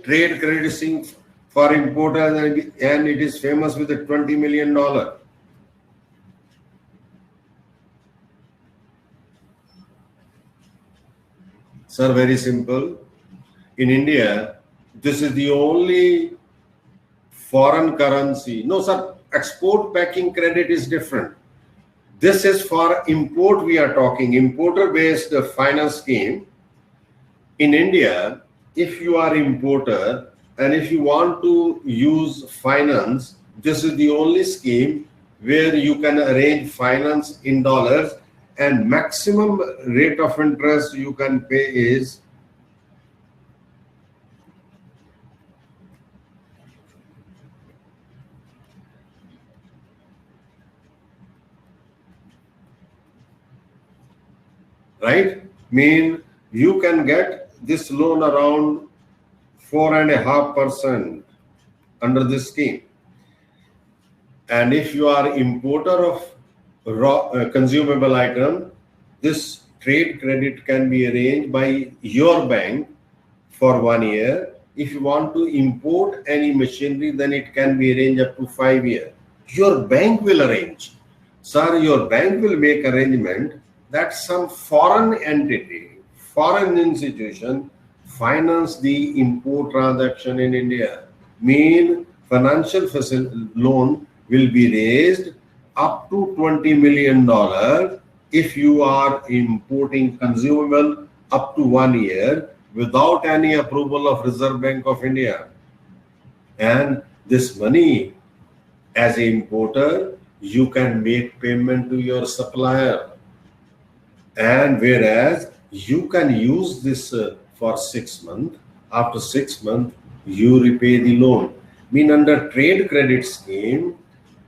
Trade credit scheme for importers, and it is famous with a $20 million. Sir, very simple. In India, this is the only foreign currency. No, sir, export packing credit is different. This is for import we are talking, importer-based finance scheme. In India, if you are importer and if you want to use finance, this is the only scheme where you can arrange finance in dollars, and maximum rate of interest you can pay is right? Mean you can get this loan around 4.5% under this scheme. And if you are importer of raw consumable item, this trade credit can be arranged by your bank for 1 year. If you want to import any machinery, then it can be arranged up to 5 years. Your bank will arrange. Sir, your bank will make arrangement that some foreign entity, foreign institution finance the import transaction in India. Mean financial loan will be raised up to $20 million if you are importing consumable up to 1 year without any approval of Reserve Bank of India. And this money, as an importer, you can make payment to your supplier. And whereas you can use this for 6 months. After 6 months, you repay the loan. Mean under trade credit scheme,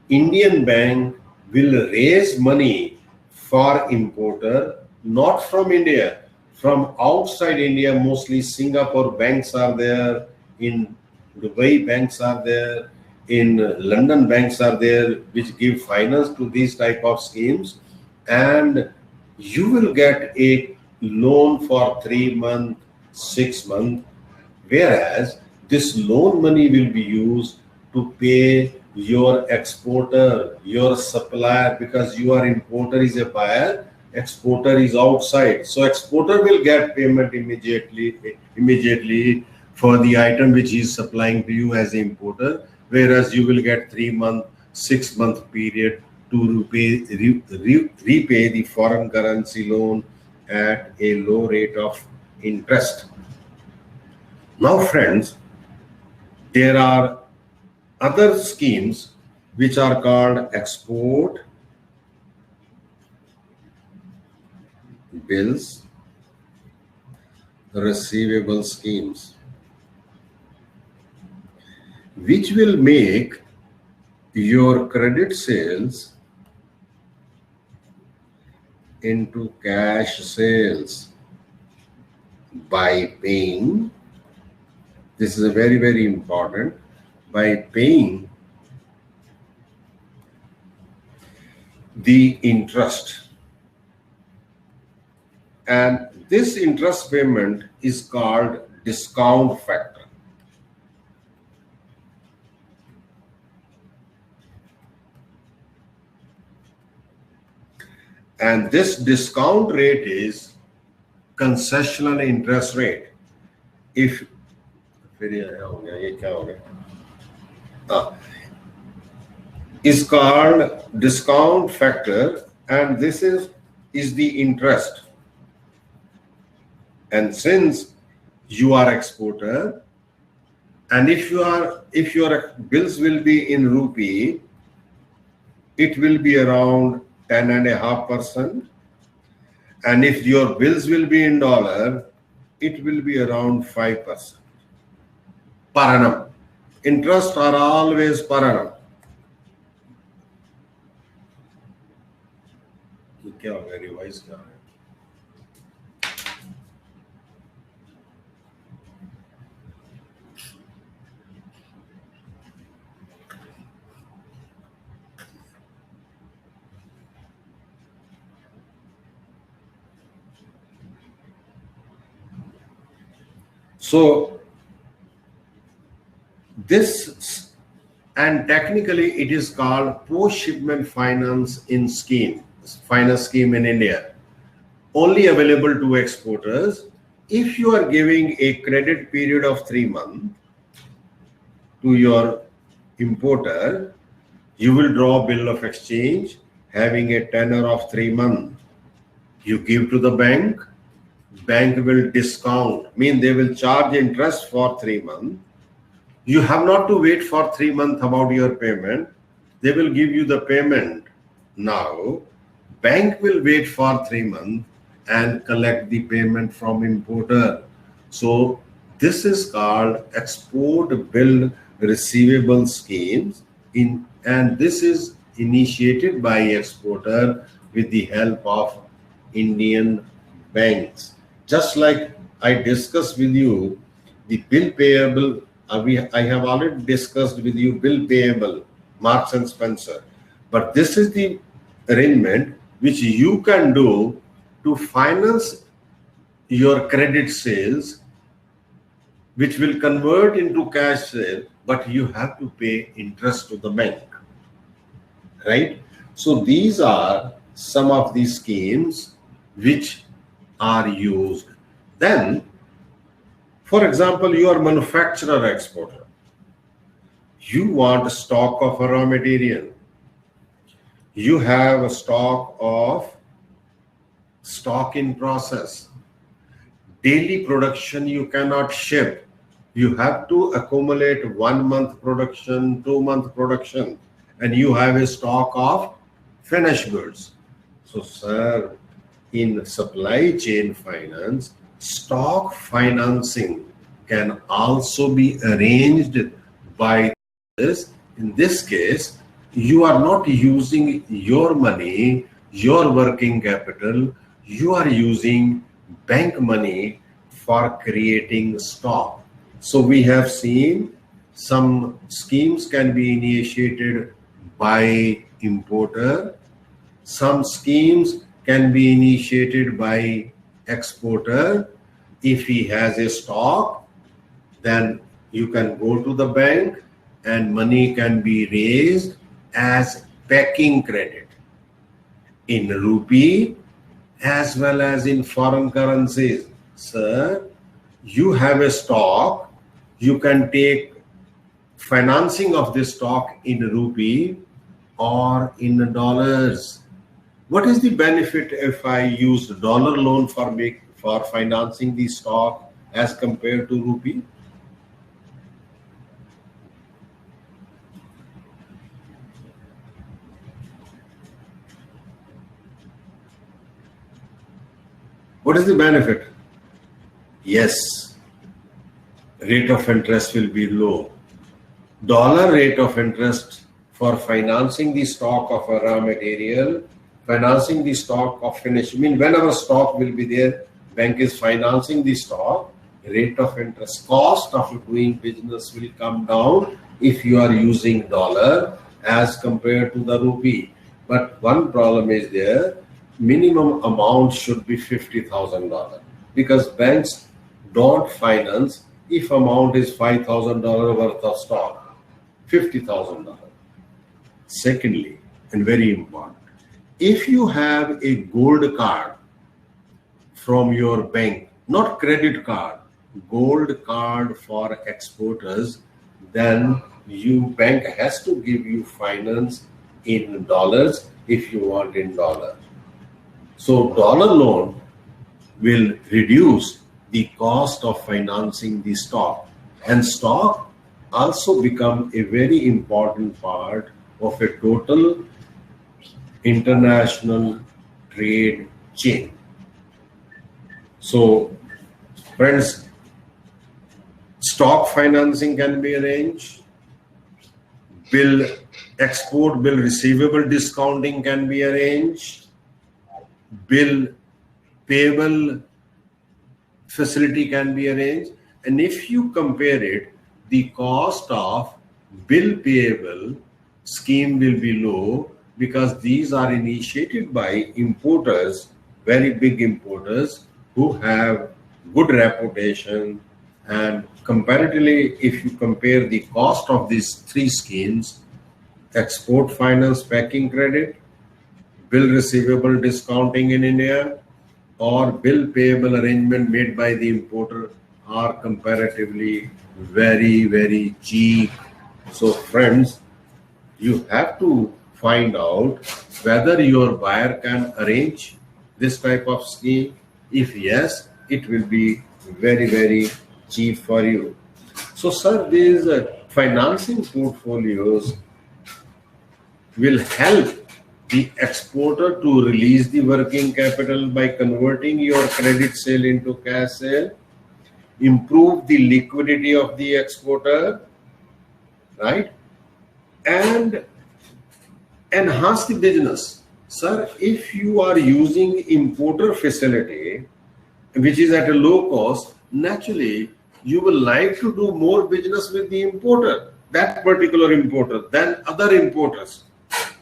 Indian bank will raise money for importer, not from India, from outside India. Mostly Singapore banks are there, in Dubai banks are there, in London banks are there, which give finance to these type of schemes, and you will get a loan for 3 months, 6 months, whereas this loan money will be used to pay your exporter, your supplier, because your importer is a buyer, exporter is outside. So exporter will get payment immediately for the item which he is supplying to you as importer, whereas you will get 3 month, 6 month period to repay the foreign currency loan at a low rate of interest. Now, friends, there are other schemes which are called export bills receivable schemes, which will make your credit sales into cash sales by paying, this is a very, very important, by paying the interest. And this interest payment is called discount factor. And this discount rate is concessional interest rate. If is called discount factor, and this is the interest. And since you are exporter, and if your bills will be in rupee, it will be around 10.5%, and if your bills will be in dollar, it will be around 5% per annum. Interest are always per annum. क्या हो गया, revise क्या है? So this, and technically it is called post-shipment finance scheme in India, only available to exporters. If you are giving a credit period of 3 months to your importer, you will draw bill of exchange having a tenor of 3 months. You give to the bank will discount, mean they will charge interest for 3 months. You have not to wait for 3 months about your payment. They will give you the payment now. Bank will wait for 3 months and collect the payment from importer. So this is called export bill receivable schemes, and this is initiated by exporter with the help of Indian banks. Just like I discussed with you, the bill payable, I have already discussed with you bill payable, Marks and Spencer. But this is the arrangement which you can do to finance your credit sales, which will convert into cash sale, but you have to pay interest to the bank, right? So these are some of the schemes which are used. Then, for example, you are manufacturer exporter. You want a stock of a raw material. You have a stock in process. Daily production you cannot ship. You have to accumulate 1 month production, 2 month production, and you have a stock of finished goods. So, sir, in supply chain finance, stock financing can also be arranged by this. In this case, you are not using your money, your working capital, you are using bank money for creating stock. So we have seen some schemes can be initiated by importer, some schemes can be initiated by exporter. If he has a stock, then you can go to the bank and money can be raised as packing credit in rupee as well as in foreign currencies. Sir, you have a stock, you can take financing of this stock in rupee or in dollars. What is the benefit if I use dollar loan for financing the stock as compared to rupee? What is the benefit? Yes, rate of interest will be low. Dollar rate of interest for financing the stock of a raw material, financing the stock of finished, whenever stock will be there, bank is financing the stock, rate of interest, cost of doing business will come down if you are using dollar as compared to the rupee. But one problem is there, minimum amount should be $50,000 because banks don't finance if amount is $5,000 worth of stock, $50,000. Secondly, and very important, if you have a gold card from your bank, not credit card, gold card for exporters, then bank has to give you finance in dollars if you want in dollar. So dollar loan will reduce the cost of financing the stock, and stock also become a very important part of a total international trade chain. So friends, stock financing can be arranged, export bill receivable discounting can be arranged, bill payable facility can be arranged, and if you compare it, the cost of bill payable scheme will be low because these are initiated by importers, very big importers who have good reputation, and comparatively, if you compare the cost of these three schemes, export finance packing credit, bill receivable discounting in India, or bill payable arrangement made by the importer, are comparatively very, very cheap. So friends, you have to find out whether your buyer can arrange this type of scheme. If yes, it will be very, very cheap for you. So sir, these financing portfolios will help the exporter to release the working capital by converting your credit sale into cash sale, improve the liquidity of the exporter, right? And enhance the business. Sir, if you are using importer facility, which is at a low cost, naturally, you will like to do more business with the importer, that particular importer, than other importers.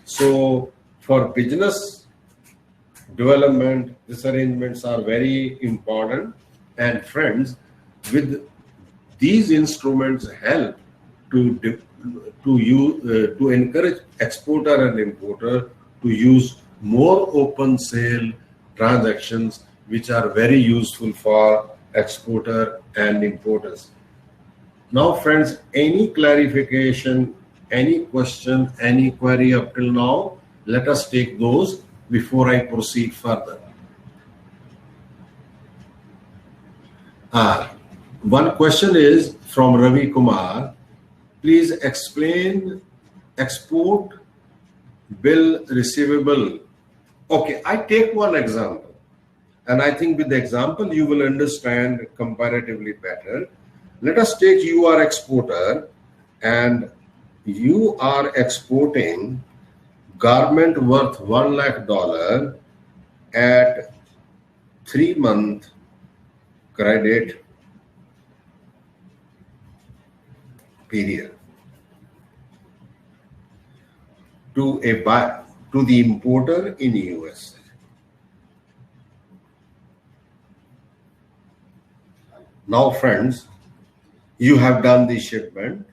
So for business development, these arrangements are very important. And friends, with these instruments help to encourage exporter and importer to use more open sale transactions, which are very useful for exporter and importers. Now friends, any clarification, any question, any query up till now, let us take those before I proceed further. One question is from Ravi Kumar. Please explain export bill receivable. Okay, I take one example. And I think with the example, you will understand comparatively better. Let us take you are exporter and you are exporting garment worth $1 lakh at 3-month credit period to the importer in US. Now, friends, you have done the shipment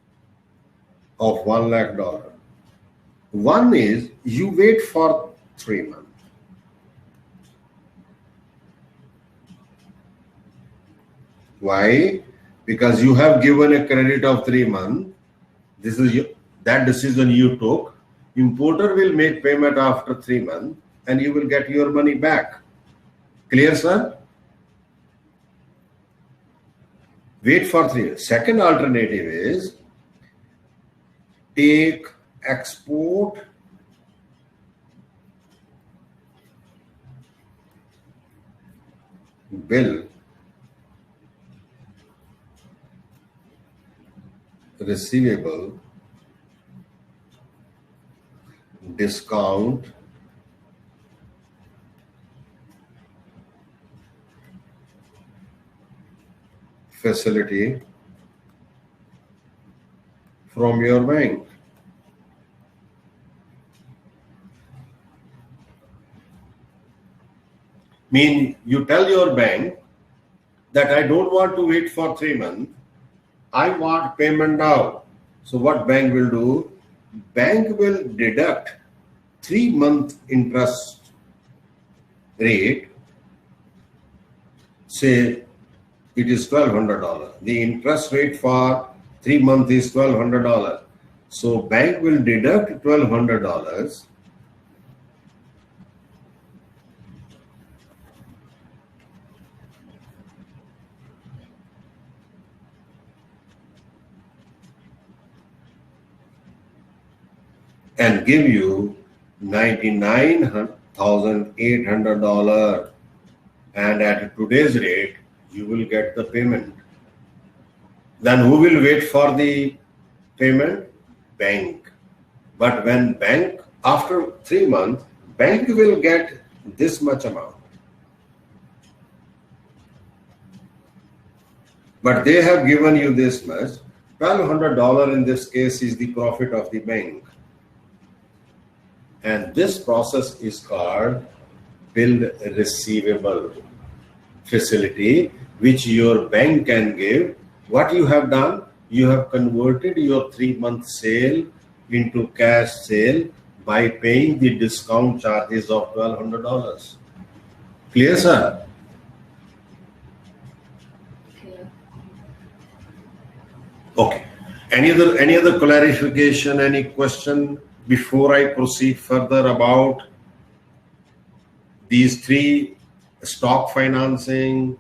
of $1 lakh. One is you wait for 3 months. Why? Because you have given a credit of 3 months. This is that decision you took. Importer will make payment after 3 months and you will get your money back. Clear, sir? Wait for 3 years. Second alternative is take export bill receivable discount facility from your bank. Mean you tell your bank that I don't want to wait for 3 months. I want payment now. So what bank will do? Bank will deduct 3-month interest rate. Say it is $1,200. The interest rate for 3 months is $1,200. So bank will deduct $1,200 and give you $99,800, and at today's rate you will get the payment. Then who will wait for the payment? Bank. But when bank, after 3 months, bank will get this much amount. But they have given you this much. $1,200 in this case is the profit of the bank. And this process is called bill receivable facility, which your bank can give. What you have done? You have converted your 3-month sale into cash sale by paying the discount charges of $1,200. Clear, sir? Okay. Any other clarification, any question before I proceed further about these 3: stock financing,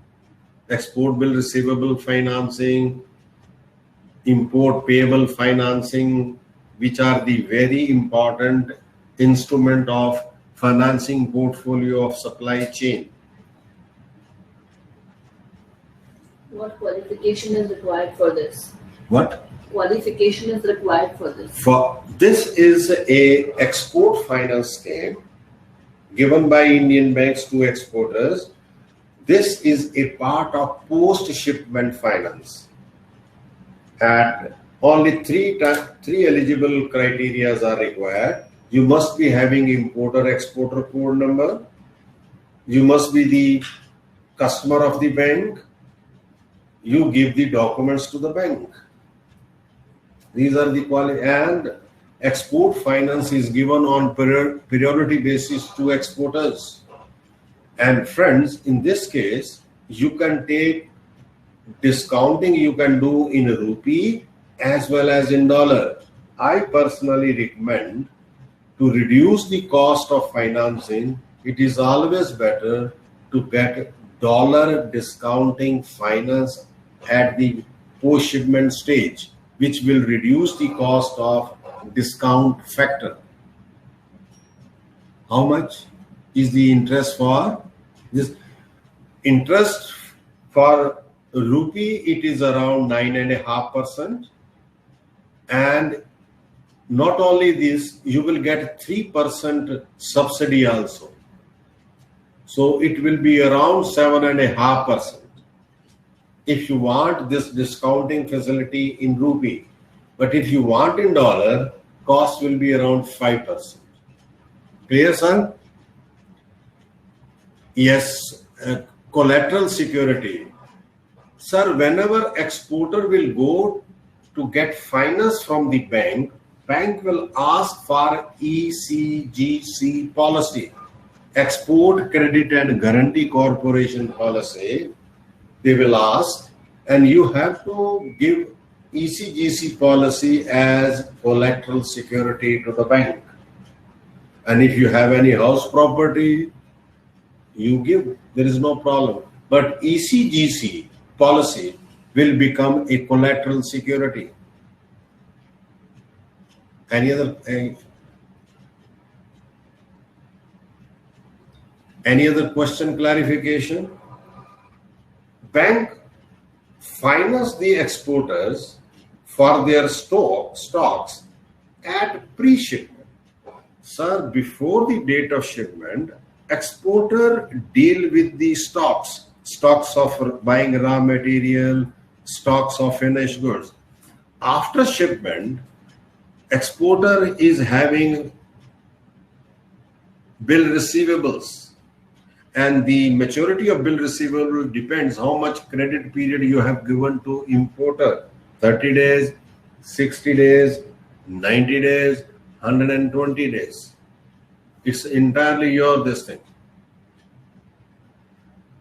export bill receivable financing, import payable financing, which are the very important instrument of financing portfolio of supply chain? What qualification is required for this? What? Qualification is required for this? For this is a export finance scheme given by Indian banks to exporters. This is a part of post-shipment finance. And only three eligible criteria are required. You must be having importer-exporter code number. You must be the customer of the bank. You give the documents to the bank. These are the quality, and export finance is given on priority basis to exporters. And friends, in this case, you can take discounting, you can do in rupee as well as in dollar. I personally recommend to reduce the cost of financing. It is always better to get dollar discounting finance at the post-shipment stage, which will reduce the cost of discount factor. How much is the interest for this? Interest for rupee, it is around 9.5%. And not only this, you will get 3% subsidy also. So it will be around 7.5%. If you want this discounting facility in rupee, but if you want in dollar, cost will be around 5%. Clear, sir? Yes. Collateral security. Sir, whenever exporter will go to get finance from the bank will ask for ECGC policy, Export Credit and Guarantee Corporation policy. They will ask, and you have to give ECGC policy as collateral security to the bank. And if you have any house property, you give, there is no problem. But ECGC policy will become a collateral security. Any other question, clarification? Bank finance the exporters for their stocks at pre-shipment. Sir, before the date of shipment, exporter deal with the stocks of buying raw material, stocks of finished goods. After shipment, exporter is having bill receivables, and the maturity of bill receivable depends how much credit period you have given to importer: 30 days, 60 days, 90 days, 120 days. It's entirely your this thing.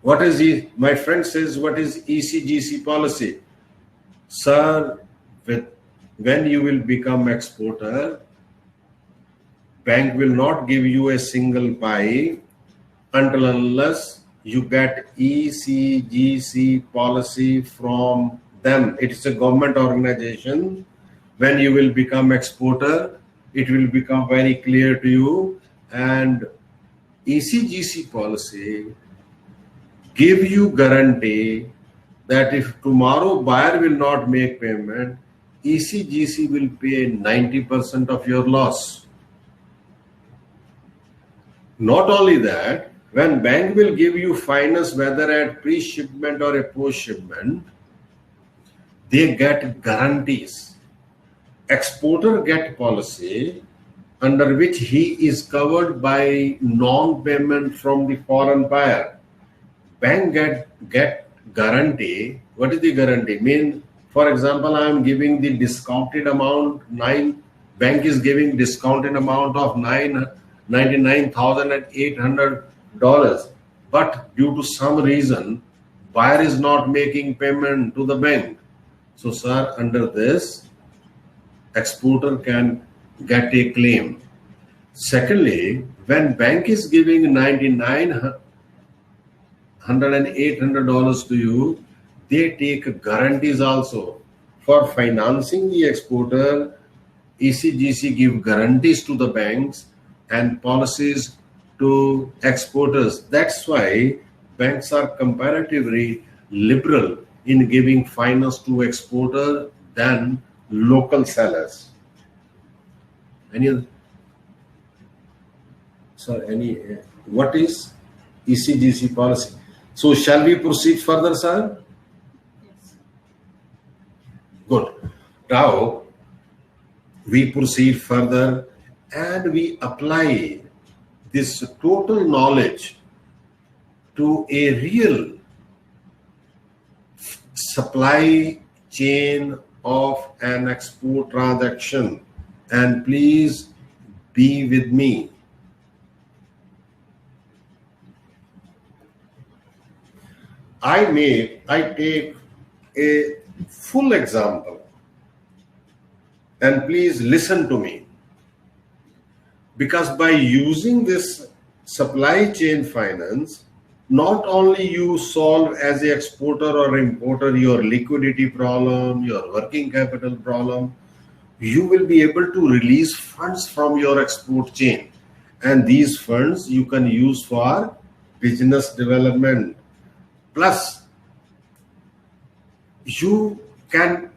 What is my friend says, what is ECGC policy? Sir, when you will become exporter, bank will not give you a single pie until unless you get ECGC policy from them. It is a government organization. When you will become exporter, it will become very clear to you, and ECGC policy give you guarantee that if tomorrow buyer will not make payment, ECGC will pay 90% of your loss. Not only that, when bank will give you finance, whether at pre-shipment or a post-shipment, they get guarantees. Exporter get policy under which he is covered by non-payment from the foreign buyer. Bank get guarantee. What is the guarantee? Mean, for example, I am giving the discounted amount bank is giving discounted amount of $99,800, but due to some reason, buyer is not making payment to the bank. So, sir, under this, exporter can get a claim. Secondly, when bank is giving $800 to you, they take guarantees also. For financing the exporter, ECGC give guarantees to the banks and policies to exporters. That's why banks are comparatively liberal in giving finance to exporter than local sellers. What is ECGC policy? So shall we proceed further, sir? Yes. Good. Now we proceed further and we apply this total knowledge to a real supply chain of an export transaction. And please be with me. I take a full example, and please listen to me, because by using this supply chain finance, not only you solve as an exporter or importer your liquidity problem, your working capital problem, you will be able to release funds from your export chain, and these funds you can use for business development, Plus, you can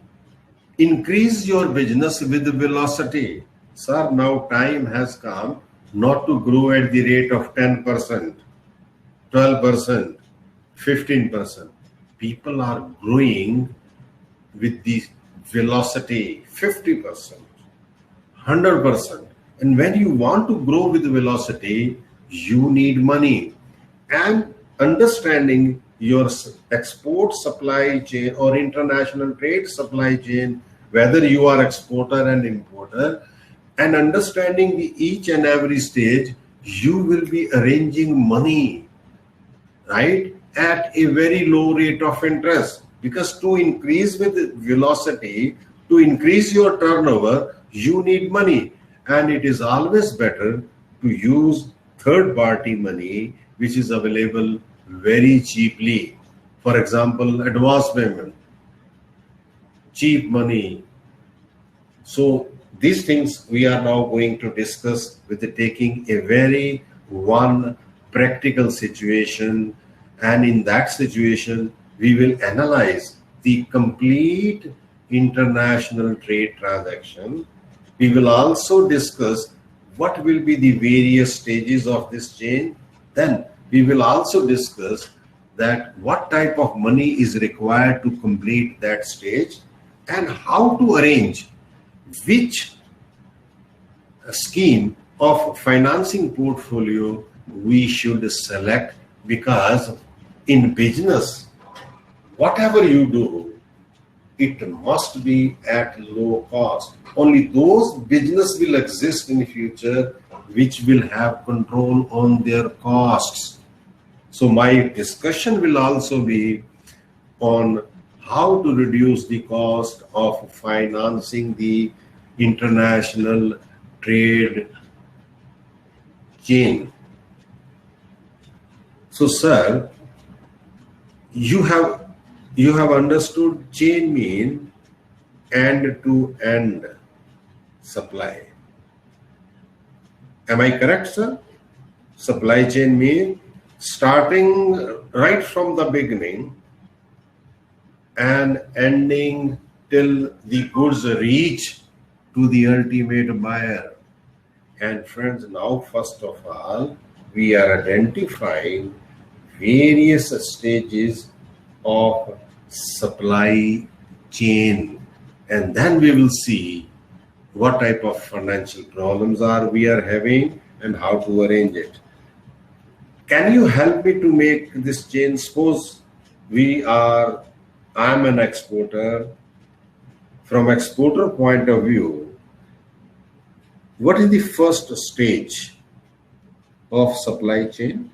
increase your business with velocity. Sir, now time has come not to grow at the rate of 10%, 12%, 15%. People are growing with the velocity 50%, 100%. And when you want to grow with velocity, you need money. And understanding your export supply chain or international trade supply chain, whether you are exporter and importer, and understanding each and every stage, you will be arranging money, right, at a very low rate of interest. Because to increase with velocity, to increase your turnover, you need money. And it is always better to use third-party money, which is available very cheaply. For example, advance payment, cheap money. So these things we are now going to discuss with taking a very one practical situation, and in that situation we will analyze the complete international trade transaction. We will also discuss what will be the various stages of this chain. Then we will also discuss that what type of money is required to complete that stage and how to arrange which scheme of financing portfolio we should select. Because in business, whatever you do, it must be at low cost. Only those business will exist in the future which will have control on their costs. So my discussion will also be on how to reduce the cost of financing the international trade chain. So, sir, you have understood chain mean end-to-end supply. Am I correct, sir? Supply chain mean starting right from the beginning and ending till the goods reach to the ultimate buyer. And friends, now first of all, we are identifying various stages of supply chain, and then we will see what type of financial problems we are having and how to arrange it. Can you help me to make this chain? Suppose I'm an exporter. From exporter point of view, what is the first stage of supply chain?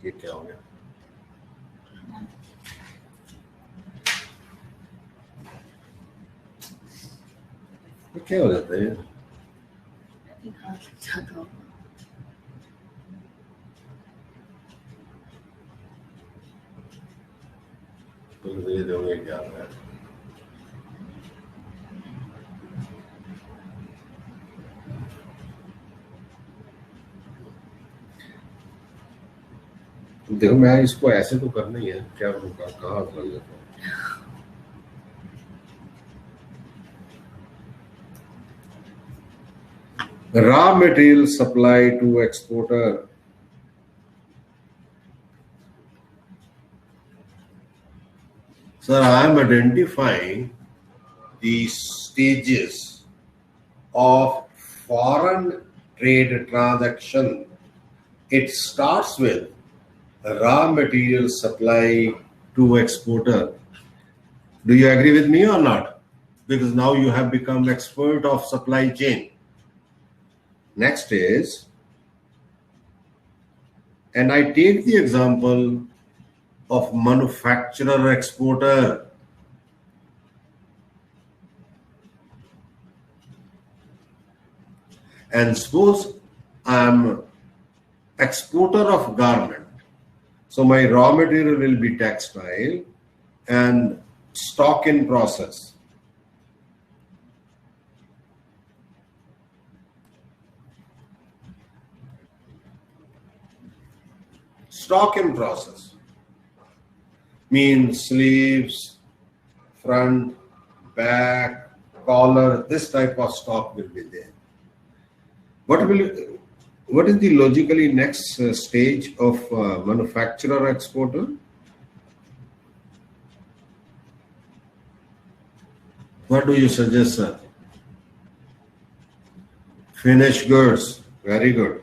ये क्या हो गया? ये क्या हो जाता है? तो ये दोगे क्या है? देखो मैं इसको ऐसे तो करना ही है, क्या करूँगा, कहाँ लग जाता है? Raw material supply to exporter. Sir, I am identifying the stages of foreign trade transaction. It starts with raw material supply to exporter. Do you agree with me or not? Because now you have become expert of supply chain. Next is, and I take the example of manufacturer exporter. And suppose I'm exporter of garment. So my raw material will be textile and stock in process. Stock in process means sleeves, front, back, collar, this type of stock will be there. What is the logically next stage of manufacturer exporter? What do you suggest, sir? Finished goods. Very good.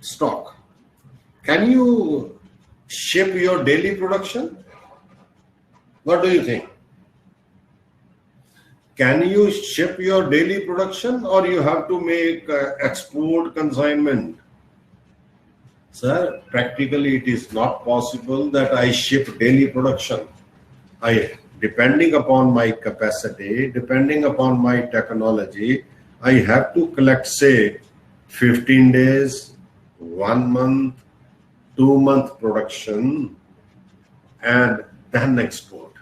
Stock. Can you ship your daily production? What do you think? Can you ship your daily production, or you have to make export consignment? Sir, practically it is not possible that I ship daily production. Depending upon my capacity, depending upon my technology, I have to collect, say, 15 days, 1 month, 2-month production, and then export,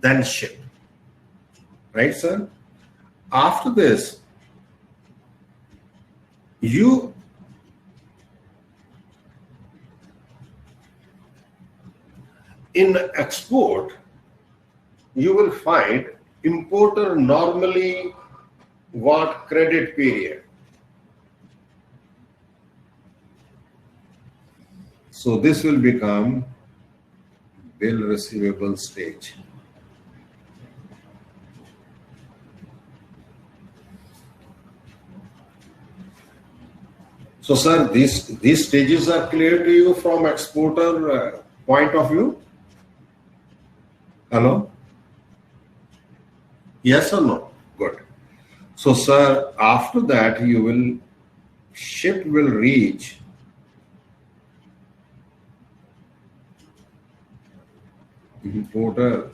then ship. Right, sir? After this, in export, you will find importer normally want credit period. So this will become bill receivable stage. So, sir, these stages are clear to you from exporter point of view? Hello? Yes or no? Good. So, sir, after that, ship will reach importer.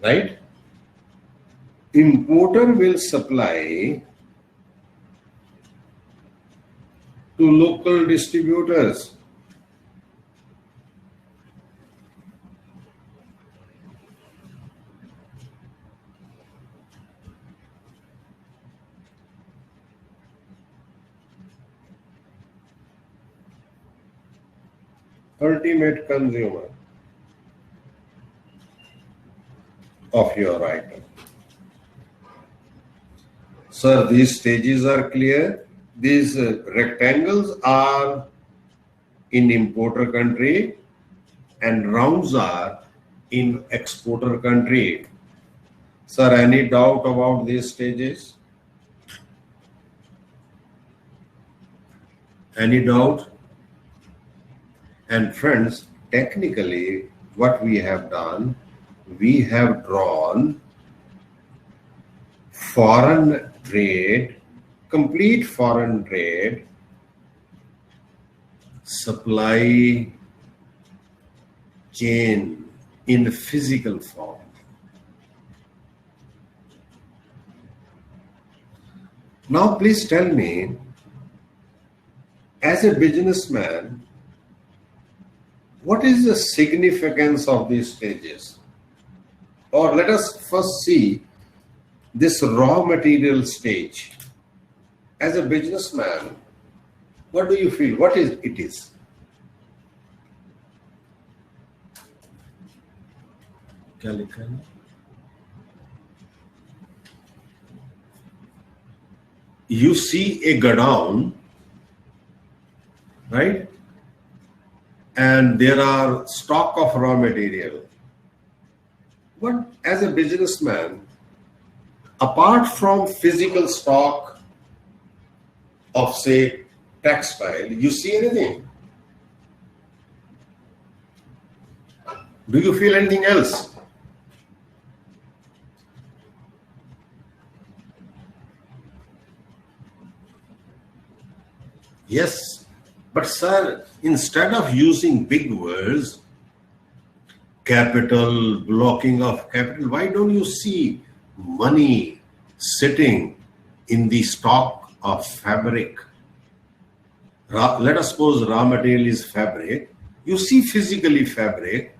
Right? Importer will supply to local distributors. Ultimate consumer of your item. Sir, these stages are clear. These rectangles are in importer country and rounds are in exporter country. Sir, any doubt about these stages? Any doubt? And friends, technically what we have done, we have drawn foreign trade, complete foreign trade, supply chain in physical form. Now please tell me, as a businessman, what is the significance of these stages? Or let us first see this raw material stage. As a businessman, what do you feel? What is it is? Calican. You see a godown, right? And there are stock of raw material. But as a businessman, apart from physical stock of, say, textile, you see anything? Do you feel anything else? Yes, but sir, instead of using big words, capital, blocking of capital, why don't you see money sitting in the stock of fabric? Let us suppose raw material is fabric. You see physically fabric,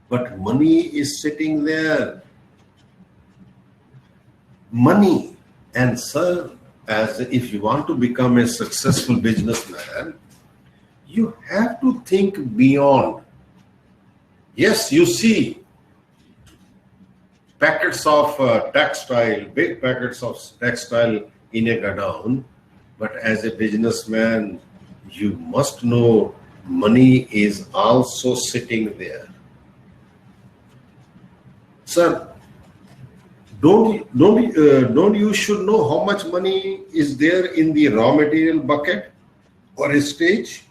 but money is sitting there. Money. And sir, as if you want to become a successful businessman, you have to think beyond. Yes, you see packets of textile, big packets of textile in a godown, but as a businessman, you must know money is also sitting there. Sir, don't you should know how much money is there in the raw material bucket or a stage?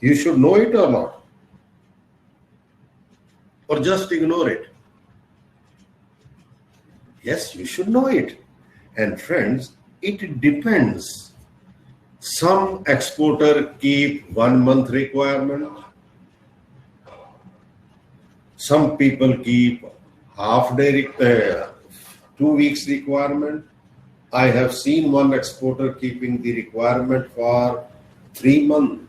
You should know it or not? Or just ignore it? Yes, you should know it. And friends, it depends. Some exporter keep 1 month requirement. Some people keep half day, 2 weeks requirement. I have seen one exporter keeping the requirement for 3 months.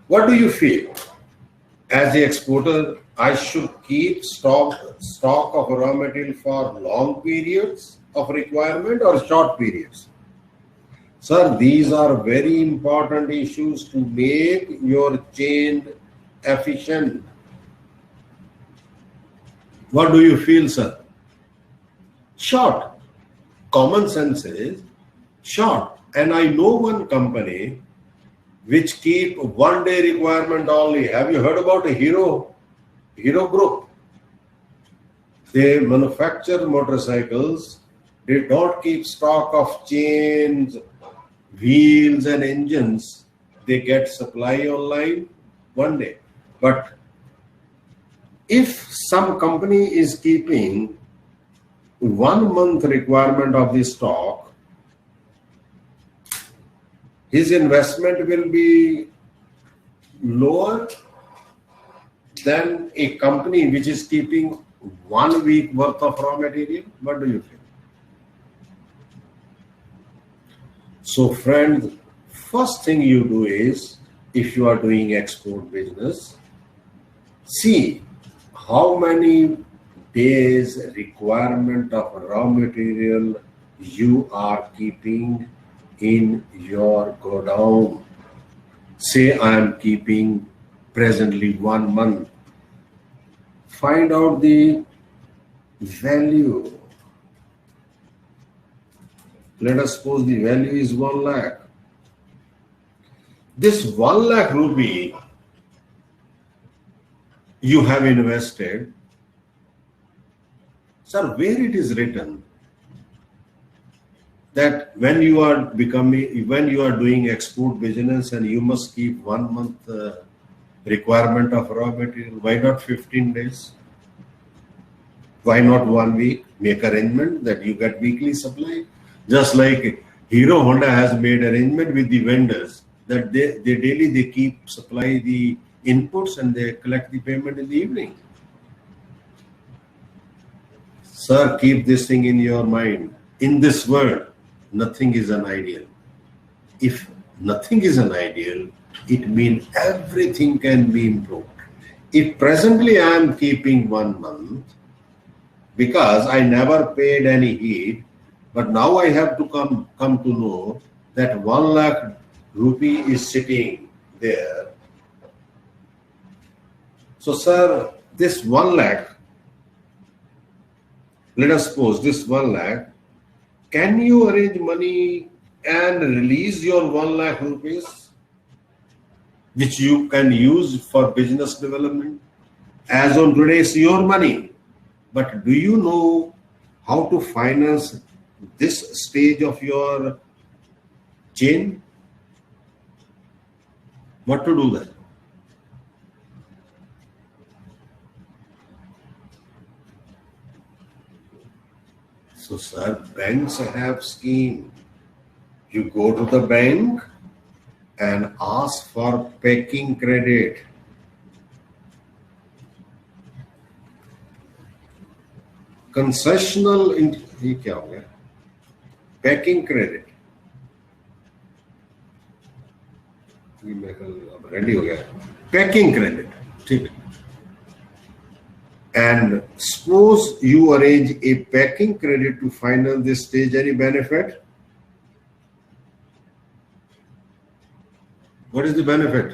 What do you feel? As the exporter, I should keep stock of raw material for long periods of requirement or short periods? Sir, these are very important issues to make your chain efficient. What do you feel, sir? Short. Common sense is short. And I know one company which keep 1 day requirement only. Have you heard about a Hero Group? They manufacture motorcycles. They don't keep stock of chains, wheels and engines. They get supply online 1 day. But if some company is keeping 1 month requirement of the stock, his investment will be lower than a company which is keeping 1 week worth of raw material. What do you think? So friends, first thing you do is, if you are doing export business, see how many days requirement of raw material you are keeping in your godown. Say I am keeping presently 1 month. Find out the value. Let us suppose the value is 1 lakh. This 1 lakh rupee you have invested. Sir, where it is written that when you are doing export business and you must keep 1 month requirement of raw material, why not 15 days? Why not 1 week? Make arrangement that you get weekly supply. Just like Hero Honda has made arrangement with the vendors that they daily keep supply the inputs and they collect the payment in the evening. Sir, keep this thing in your mind. In this world, nothing is an ideal. If nothing is an ideal, it means everything can be improved. If presently I am keeping 1 month because I never paid any heed, but now I have to come to know that 1 lakh rupee is sitting there. So sir, this 1 lakh, let us suppose this 1 lakh, can you arrange money and release your 1 lakh rupees, which you can use for business development? As on today, it's your money. But do you know how to finance this stage of your chain? What to do then? So sir, banks have scheme. You go to the bank and ask for packing credit. Concessional, ये क्या हो गया? Packing credit. ये मेरे कल ready हो गया packing credit ठीक है and suppose you arrange a packing credit to finance this stage any benefit what is the benefit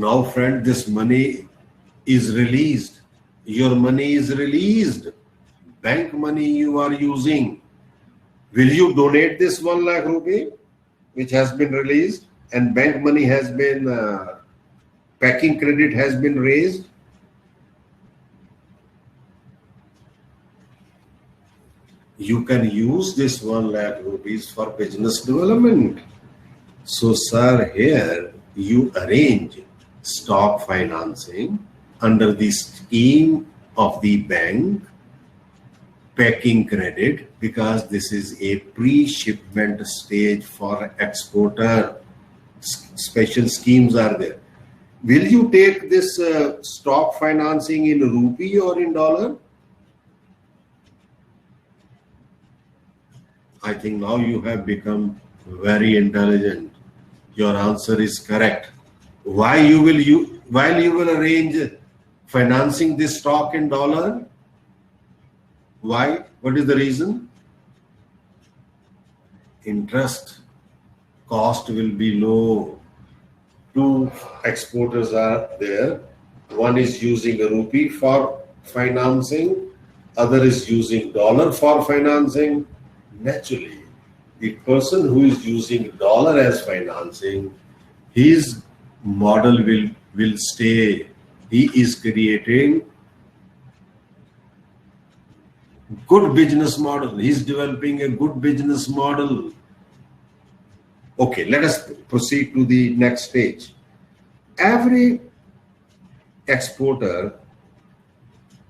now friend this money is released your money is released bank money you are using will you donate this 1 lakh rupee which has been released and bank money has been packing credit has been raised you can use this 1 lakh rupees for business development so sir here you arrange stock financing under the scheme of the bank packing credit because this is a pre-shipment stage for exporter. Special schemes are there. Will you take this stock financing in rupee or in dollar? I think now you have become very intelligent. Your answer is correct. While you will arrange financing this stock in dollar? Why? What is the reason? Interest cost will be low. Two exporters are there. One is using a rupee for financing, other is using dollar for financing. Naturally, the person who is using dollar as financing, his model will stay. He is creating good business model. He's developing a good business model. Okay, let us proceed to the next stage. Every exporter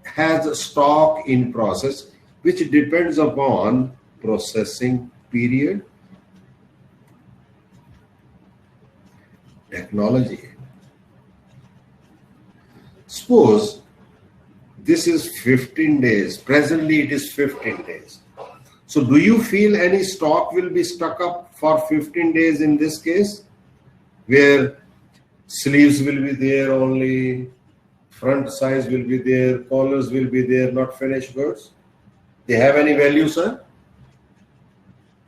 has a stock in process which depends upon processing period, technology. Suppose this is 15 days. Presently, it is 15 days. So do you feel any stock will be stuck up for 15 days in this case? Where sleeves will be there only, front size will be there, collars will be there, not finished goods. They have any value, sir?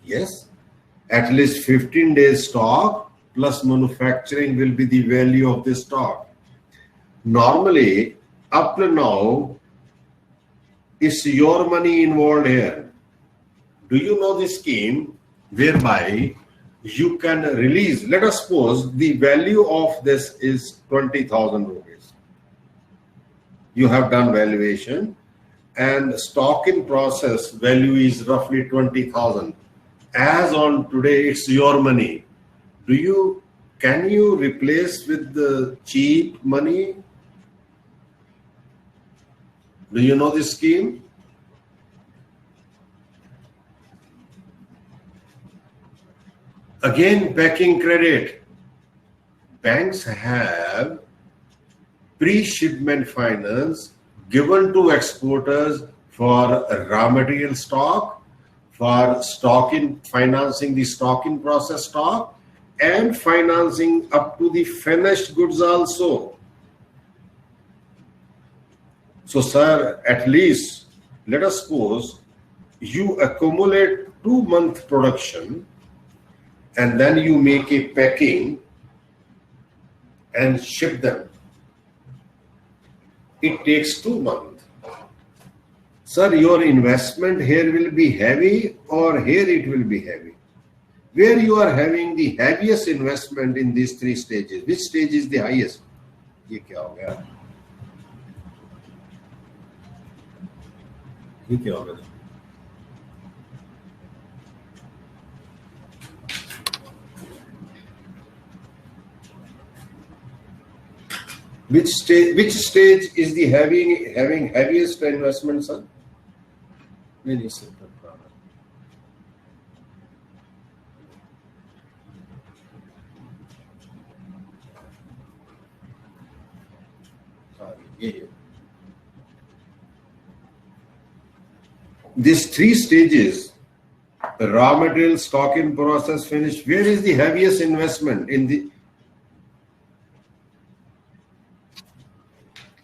Yes. At least 15 days stock plus manufacturing will be the value of this stock. Normally, up to now, is your money involved here? Do you know the scheme whereby you can release? Let us suppose the value of this is 20,000 rupees. You have done valuation and stock in process value is roughly 20,000. As on today, it's your money. Can you replace with the cheap money? Do you know this scheme? Again, packing credit. Banks have pre-shipment finance given to exporters for raw material stock, for financing the stock in process stock, and financing up to the finished goods also. So, sir, at least let us suppose you accumulate 2-month production and then you make a packing and ship them. It takes 2 months. Sir, your investment here will be heavy or here it will be heavy? Where you are having the heaviest investment in these 3 stages? Which stage is the highest? ये क्या हो गया? ये क्या हो गया? Which stage is the having heaviest investment, sir? नहीं sir. these three stages, raw material, stock in process, finished, where is the heaviest investment in the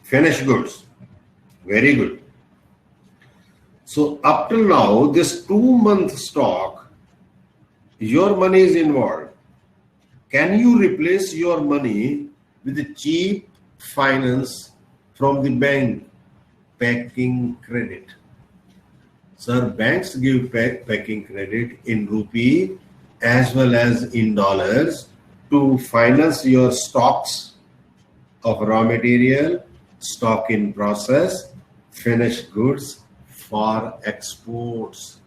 finished goods? Very good. So up till now, this 2-month stock, your money is involved. Can you replace your money with the cheap finance from the bank? Packing credit. Sir, banks give packing credit in rupee as well as in dollars to finance your stocks of raw material, stock in process, finished goods for exports,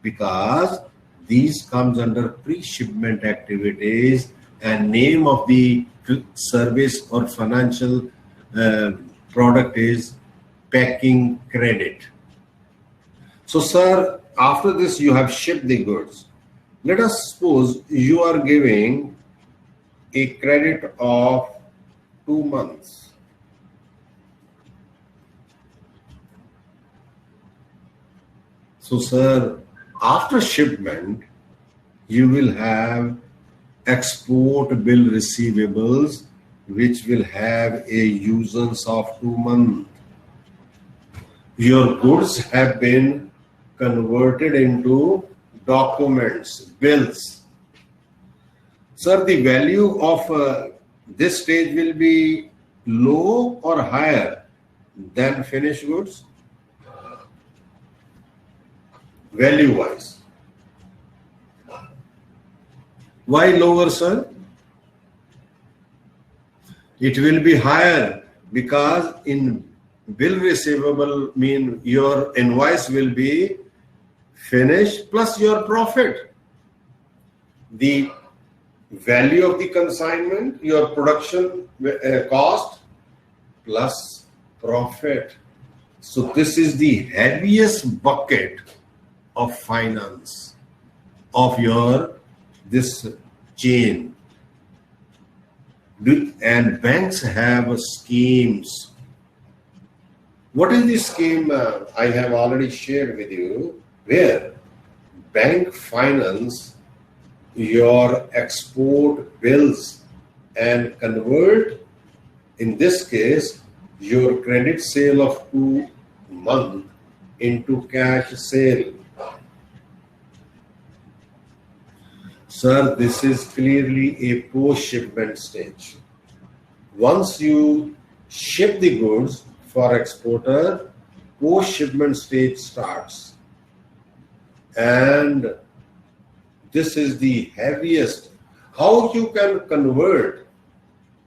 because these comes under pre-shipment activities, and name of the service or financial product is packing credit. So, sir, after this you have shipped the goods. Let us suppose you are giving a credit of 2 months. So, sir, after shipment, you will have export bill receivables, which will have a usance of 2 months. Your goods have been converted into documents, bills. Sir, the value of this stage will be low or higher than finished goods? Value-wise. Why lower, sir? It will be higher because in bill receivable mean your invoice will be finished plus your profit. The value of the consignment, your production cost plus profit. So this is the heaviest bucket of finance of your this chain. And banks have schemes. What is the scheme I have already shared with you, where bank finance your export bills and convert, in this case, your credit sale of 2 months into cash sale. Sir, this is clearly a post-shipment stage. Once you ship the goods for exporter, post-shipment stage starts. And this is the heaviest. How you can convert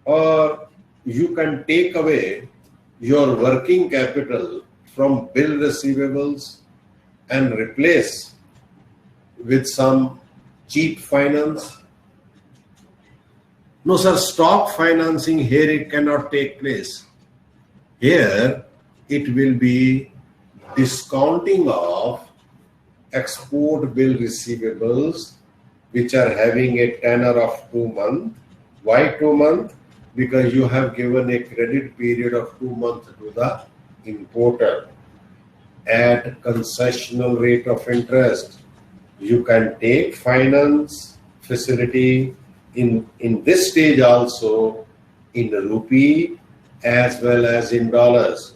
or you can take away your working capital from bill receivables and replace with some cheap finance? No, sir, stock financing here it cannot take place. Here it will be discounting of export bill receivables which are having a tenor of 2 months. Why 2 months? Because you have given a credit period of 2 months to the importer at concessional rate of interest. You can take finance facility in this stage also in rupee as well as in dollars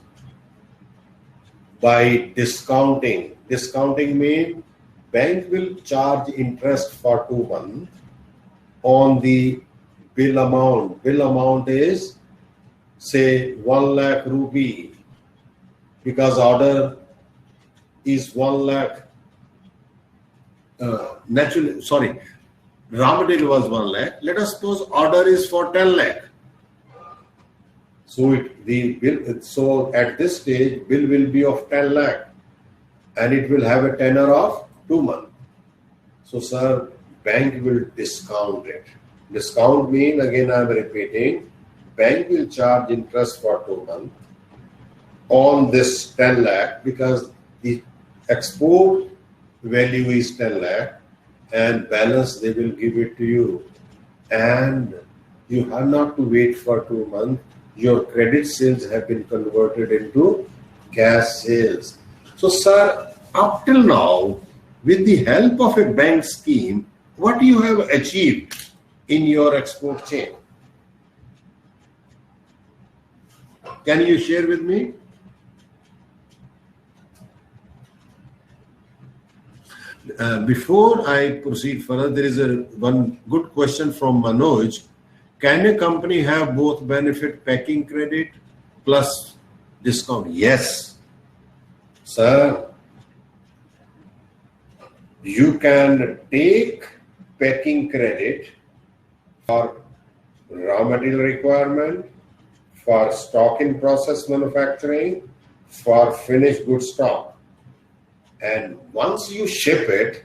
by discounting. Discounting means bank will charge interest for 2 months on the bill amount. Bill amount is say 1 lakh rupee because order is 1 lakh. Raw material was 1 lakh. Let us suppose order is for 10 lakh. So so at this stage, bill will be of 10 lakh and it will have a tenor of 2 months. So, sir, bank will discount it. Discount mean, again I am repeating, bank will charge interest for 2 months on this 10 lakh because the export value is 10 lakh and balance they will give it to you. And you have not to wait for 2 months. Your credit sales have been converted into cash sales. So, sir, up till now, with the help of a bank scheme, what you have achieved in your export chain? Can you share with me? Before I proceed further, there is one good question from Manoj. Can a company have both benefit packing credit plus discount? Yes, sir. You can take packing credit for raw material requirement, for stock in process manufacturing, for finished goods stock. And once you ship it,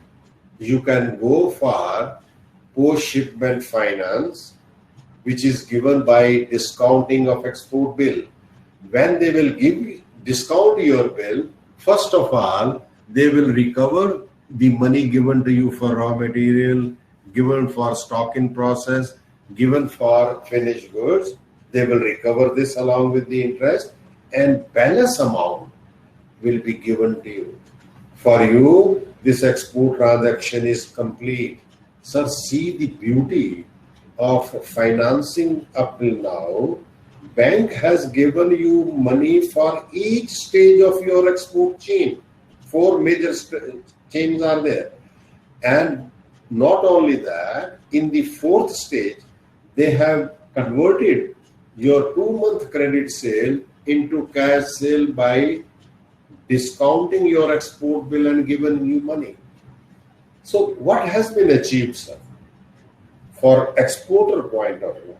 you can go for post-shipment finance, which is given by discounting of export bill. When they will discount your bill, first of all, they will recover the money given to you for raw material, given for stock in process, given for finished goods. They will recover this along with the interest, and balance amount will be given to you. For you, this export transaction is complete. Sir, see the beauty of financing up till now. Bank has given you money for each stage of your export chain. 4 major chains are there. And not only that, in the 4th stage, they have converted your 2-month credit sale into cash sale by discounting your export bill and given you money. So what has been achieved, sir, for exporter point of view?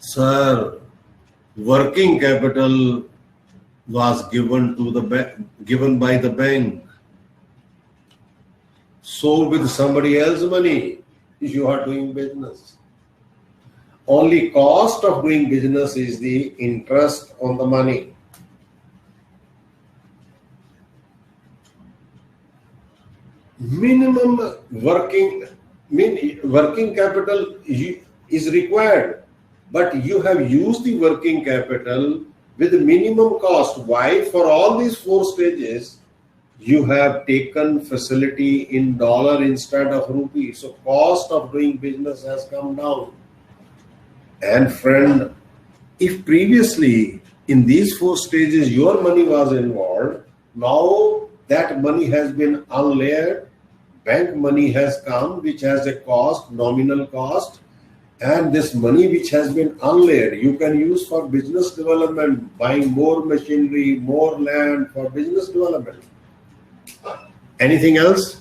Sir, working capital was given to given by the bank. So with somebody else's money, you are doing business. Only cost of doing business is the interest on the money. Minimum working capital is required, but you have used the working capital with minimum cost. Why? For all these 4 stages, you have taken facility in dollar instead of rupee. So cost of doing business has come down. And friend, if previously in these 4 stages your money was involved, now that money has been unlayered, bank money has come, which has a cost, nominal cost, and this money which has been unlayered, you can use for business development, buying more machinery, more land for business development. Anything else?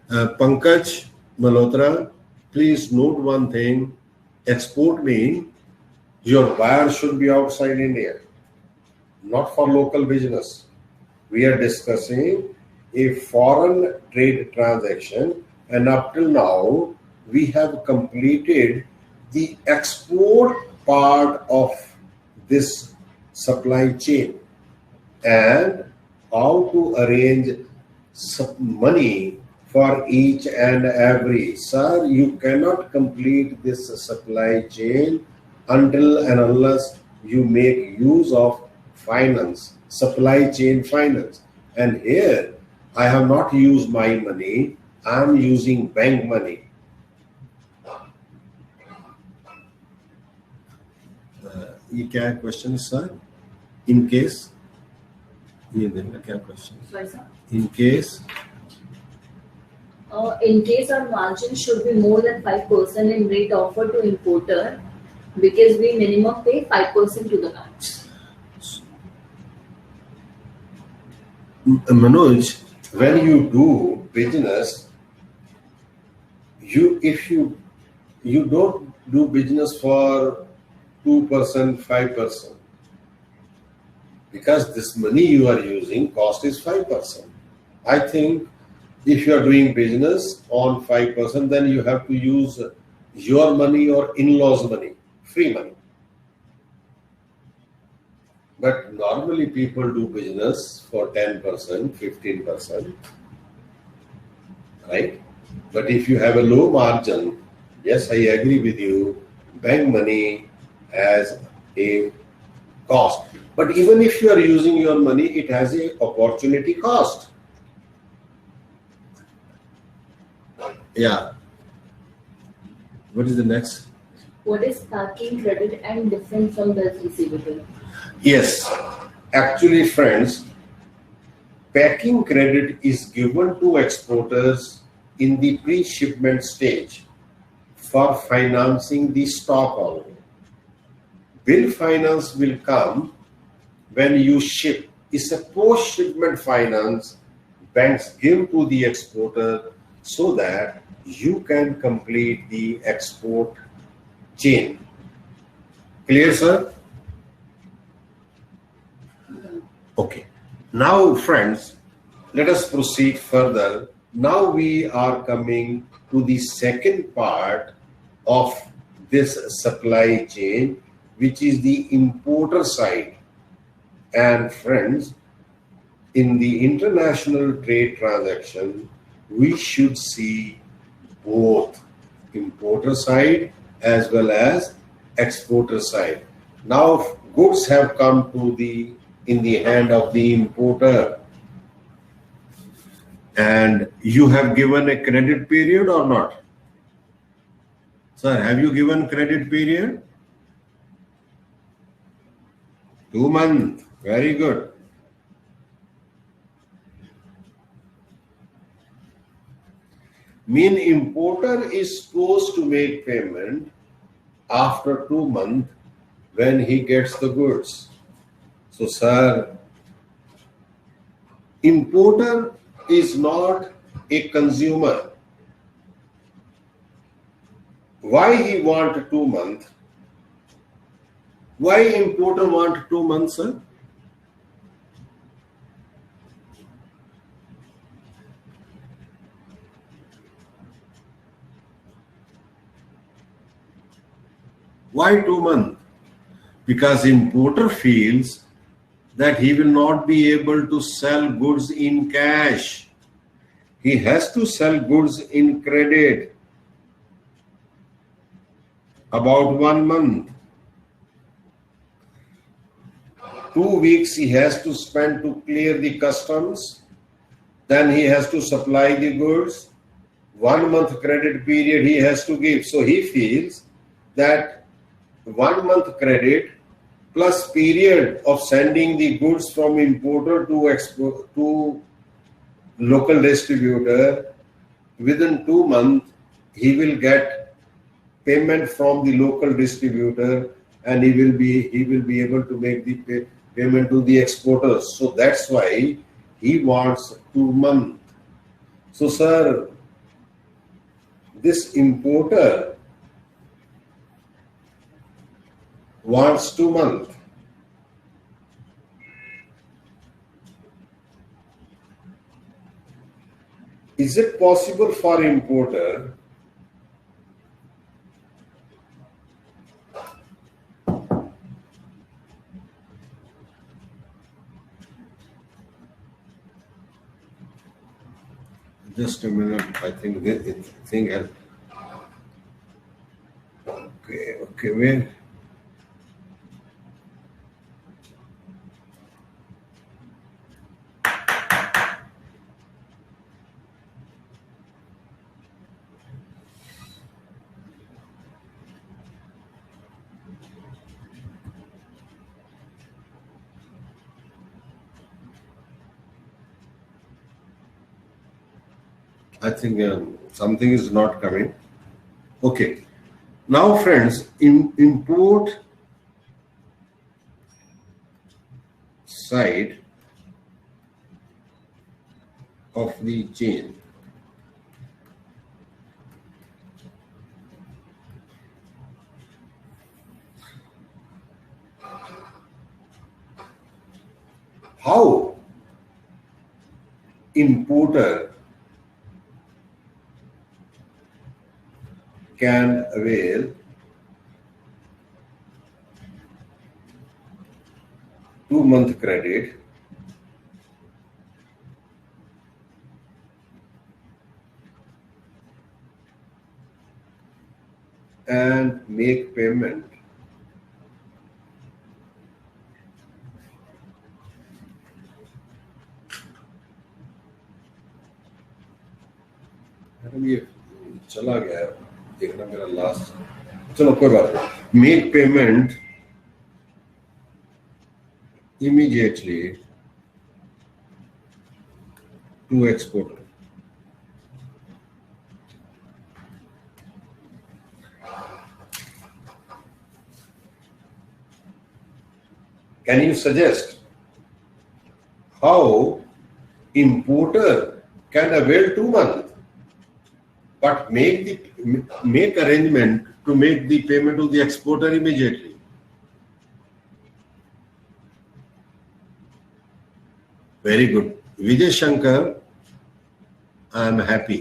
Pankaj Malhotra, please note one thing. Export means your buyer should be outside India, not for local business. We are discussing a foreign trade transaction, and up till now, we have completed the export part of this supply chain and how to arrange money for each and every. Sir, you cannot complete this supply chain until and unless you make use of finance, supply chain finance. And here, I have not used my money, I am using bank money. ये क्या question है sir? In case, ये देखना क्या question? Sorry, sir. In case our margin should be more than 5% in rate offered to importer, because we minimum pay 5% to the banks. Manoj, when you do business, if you don't do business for 2%, 5%, because this money you are using cost is 5%. I think If you are doing business on 5%, then you have to use your money or in-laws money, free money. But normally people do business for 10%, 15%, right? But if you have a low margin, yes, I agree with you, bank money has a cost. But even if you are using your money, it has a opportunity cost. Yeah. What is the next? What is packing credit and different from bills receivable? Yes. Actually, friends, packing credit is given to exporters in the pre-shipment stage for financing the stock only. Bill finance will come when you ship. It's a post-shipment finance banks give to the exporter so that you can complete the export chain. Clear, sir? Okay. Now, friends, let us proceed further. Now we are coming to the second part of this supply chain, which is the importer side. And friends, in the international trade transaction, we should see both importer side as well as exporter side. Now goods have come to in the hand of the importer, and you have given a credit period or not? Sir, have you given credit period? 2 months. Very good. Mean importer is supposed to make payment after 2 months when he gets the goods. So, sir, importer is not a consumer. Why he want 2 months? Why importer want 2 months, sir? Why 2 months? Because importer feels that he will not be able to sell goods in cash. He has to sell goods in credit. About 1 month. 2 weeks he has to spend to clear the customs. Then he has to supply the goods. 1 month credit period he has to give. So he feels that 1 month credit plus period of sending the goods from importer to export to local distributor, within 2 months he will get payment from the local distributor, and he will be able to make the payment to the exporters. So that's why he wants 2 months. So, sir, this importer wants 2 months. Is it possible for importer just a minute? I think this thing has okay, where? I think something is not coming. Okay. Now, friends, import side of the chain. How importer can avail 2-month credit and make payment madam ये चला गया है देखना मेरा last चलो कोई बात नहीं make payment immediately to exporter. Can you suggest how importer can avail 2 months but make arrangement to make the payment to the exporter immediately? Very good. Vijay Shankar, I am happy.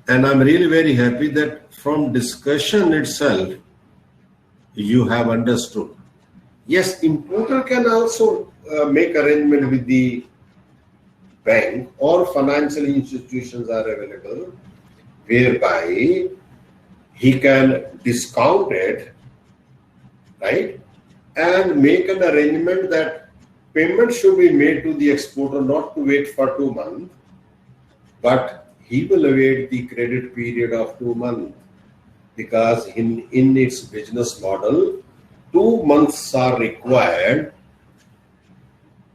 And I'm really very happy that from discussion itself, you have understood. Yes, importer can also make arrangement with the bank or financial institutions are available whereby he can discount it, right? And make an arrangement that payment should be made to the exporter, not to wait for 2 months, but he will await the credit period of 2 months because in its business model, 2 months are required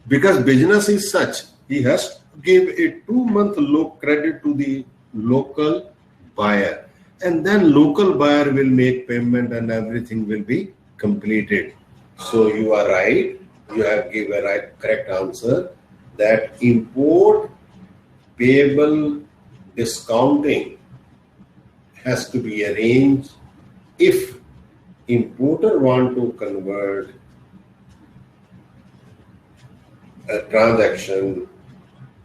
because business is such, he has to give a 2-month low credit to the local buyer and then local buyer will make payment and everything will be completed. So you are right. You have given a correct answer that import payable discounting has to be arranged if importer want to convert a transaction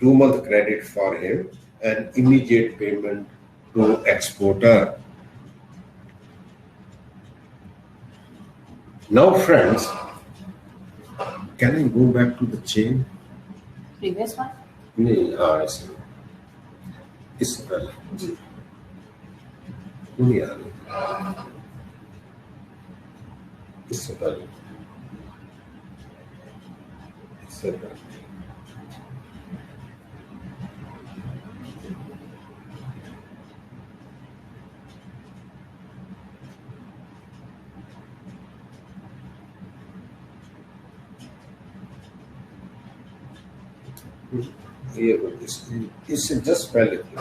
2-month credit for him and immediate payment to exporter. Now friends, can I go back to the chain? Previous one? नहीं हाँ इससे पहले जी नहीं आ रही इससे पहले इससे पहले ये इससे जस्ट पहले थी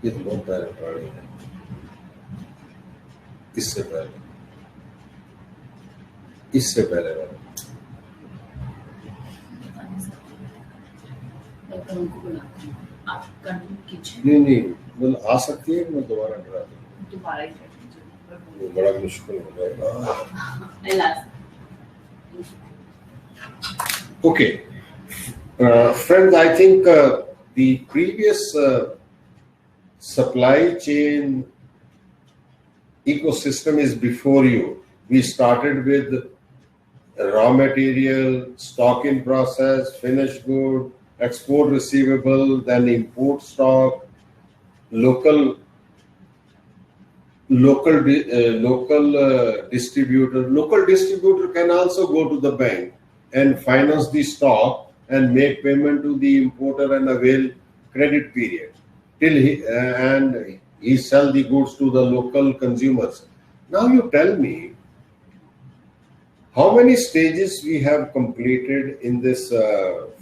ये तो बहुत पहले पढ़ी है इससे पहले वाला आप कंटिन्यू कीजिए नहीं मतलब आ सकती है मैं दोबारा करा दूँ दोबारा ही कर दीजिए वो बड़ा मुश्किल हो जाएगा Okay, friends, I think the previous supply chain ecosystem is before you. We started with raw material, stock in process, finished good, export receivable, then import stock, local distributor. Local distributor can also go to the bank and finance the stock and make payment to the importer and avail credit period till he sell the goods to the local consumers. Now you tell me how many stages we have completed in this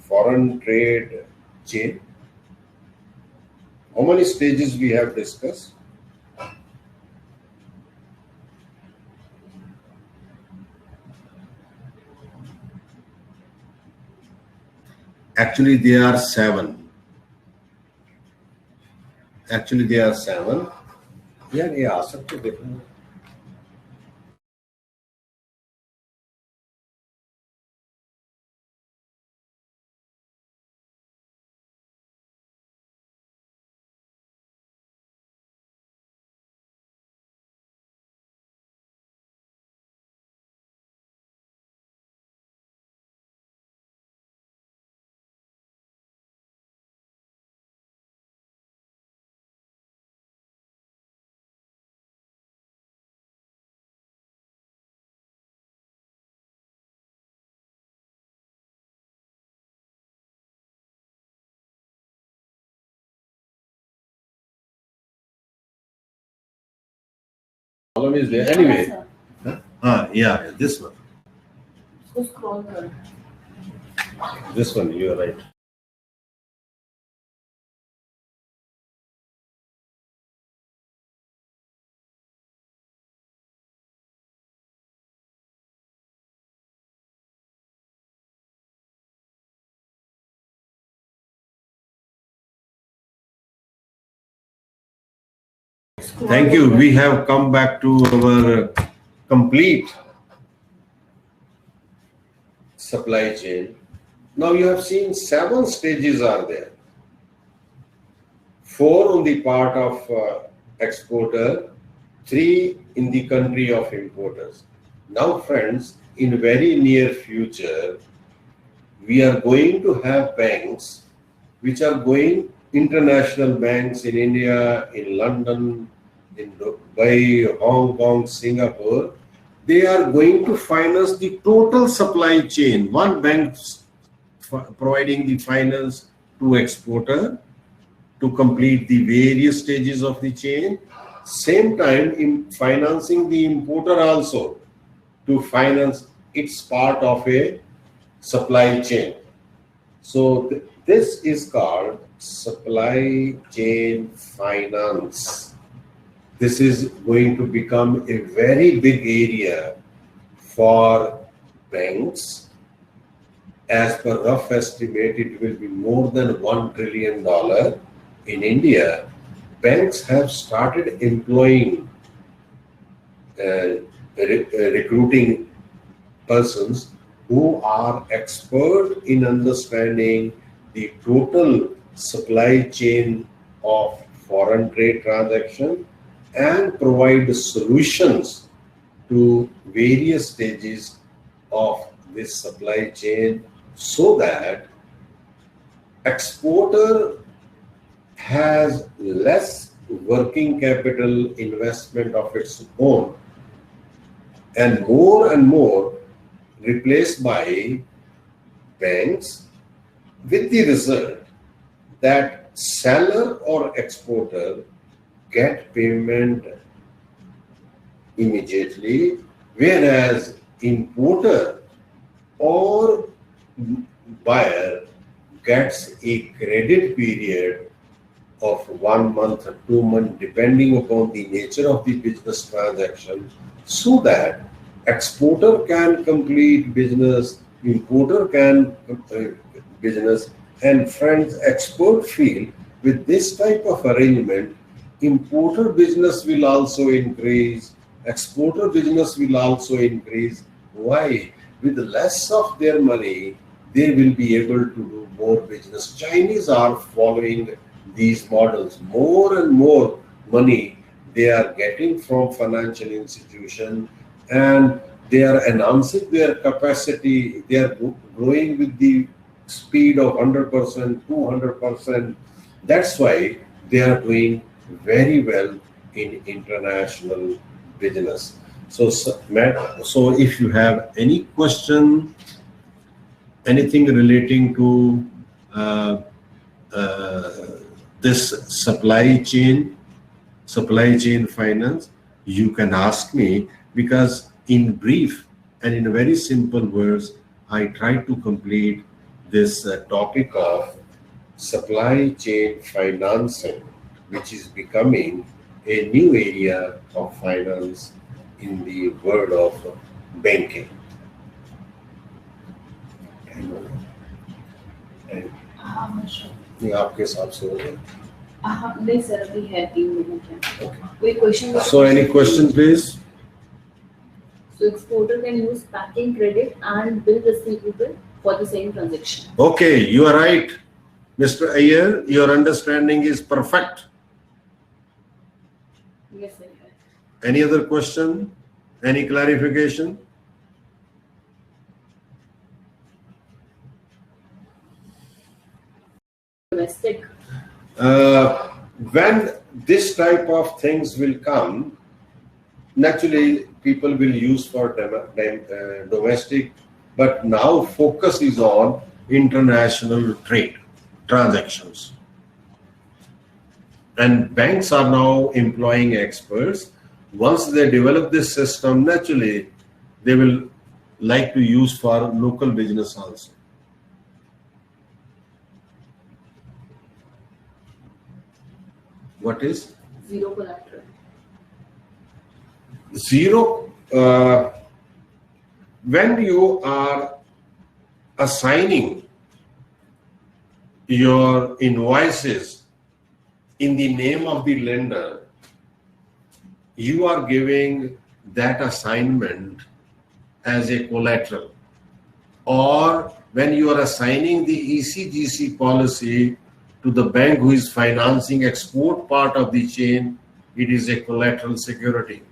foreign trade chain? How many stages we have discussed? Actually, there are 7. यार ये आ सकते देखो problem is there. Yeah, Anyway, sir. yeah, this one. उसको scroll करो. This one, you are right. Thank you. We have come back to our complete supply chain. Now you have seen 7 stages are there. 4 on the part of exporter, 3 in the country of importers. Now friends, in very near future, we are going to have banks which are going, international banks in India, in London, in Dubai, Hong Kong, Singapore. They are going to finance the total supply chain. One bank providing the finance to exporter to complete the various stages of the chain. Same time in financing the importer also to finance its part of a supply chain. So this is called supply chain finance. This is going to become a very big area for banks. As per rough estimate, it will be more than $1 trillion. In India, banks have started employing, recruiting persons who are expert in understanding the total supply chain of foreign trade transaction and provide solutions to various stages of this supply chain so that exporter has less working capital investment of its own and more replaced by banks, with the result that seller or exporter get payment immediately, whereas importer or buyer gets a credit period of 1 month or 2 months, depending upon the nature of the business transaction, so that exporter can complete business, importer can business, and friends, expert feel with this type of arrangement, importer business will also increase, exporter business will also increase. Why? With less of their money, they will be able to do more business. Chinese are following these models. More and more money they are getting from financial institutions, and they are enhancing their capacity. They are growing with the speed of 100%, 200%. That's why they are doing very well in international business. So if you have any question, anything relating to this supply chain finance, you can ask me, because in brief and in very simple words, I try to complete this topic of supply chain financing, which is becoming a new area of finance in the world of banking. ये आपके हिसाब से हो गया? नहीं sir, अभी है 3 minute है. कोई question? So any question, please? So exporter can use packing credit and bill receivable for the same transaction. Okay, you are right, Mr. Iyer. Your understanding is perfect. Yes, sir. Any other question? Any clarification? Domestic. When this type of things will come, naturally people will use for domestic, but now focus is on international trade transactions. And banks are now employing experts Once they develop this system, naturally, they will like to use for local business also. What is? Zero collateral. Zero. When you are assigning your invoices in the name of the lender, you are giving that assignment as a collateral. Or when you are assigning the ECGC policy to the bank who is financing export part of the chain, it is a collateral security.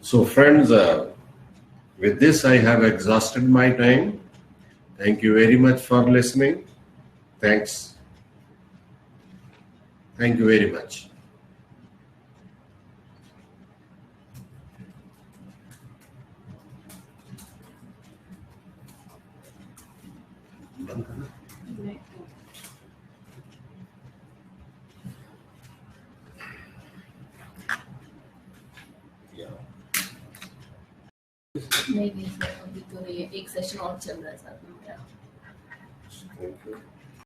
So friends, with this I have exhausted my time. Thank you very much for listening. Thanks. Thank you very much. नहीं नहीं sir अभी तो नहीं है एक session और चल रहा है साथ में मेरा Thank you.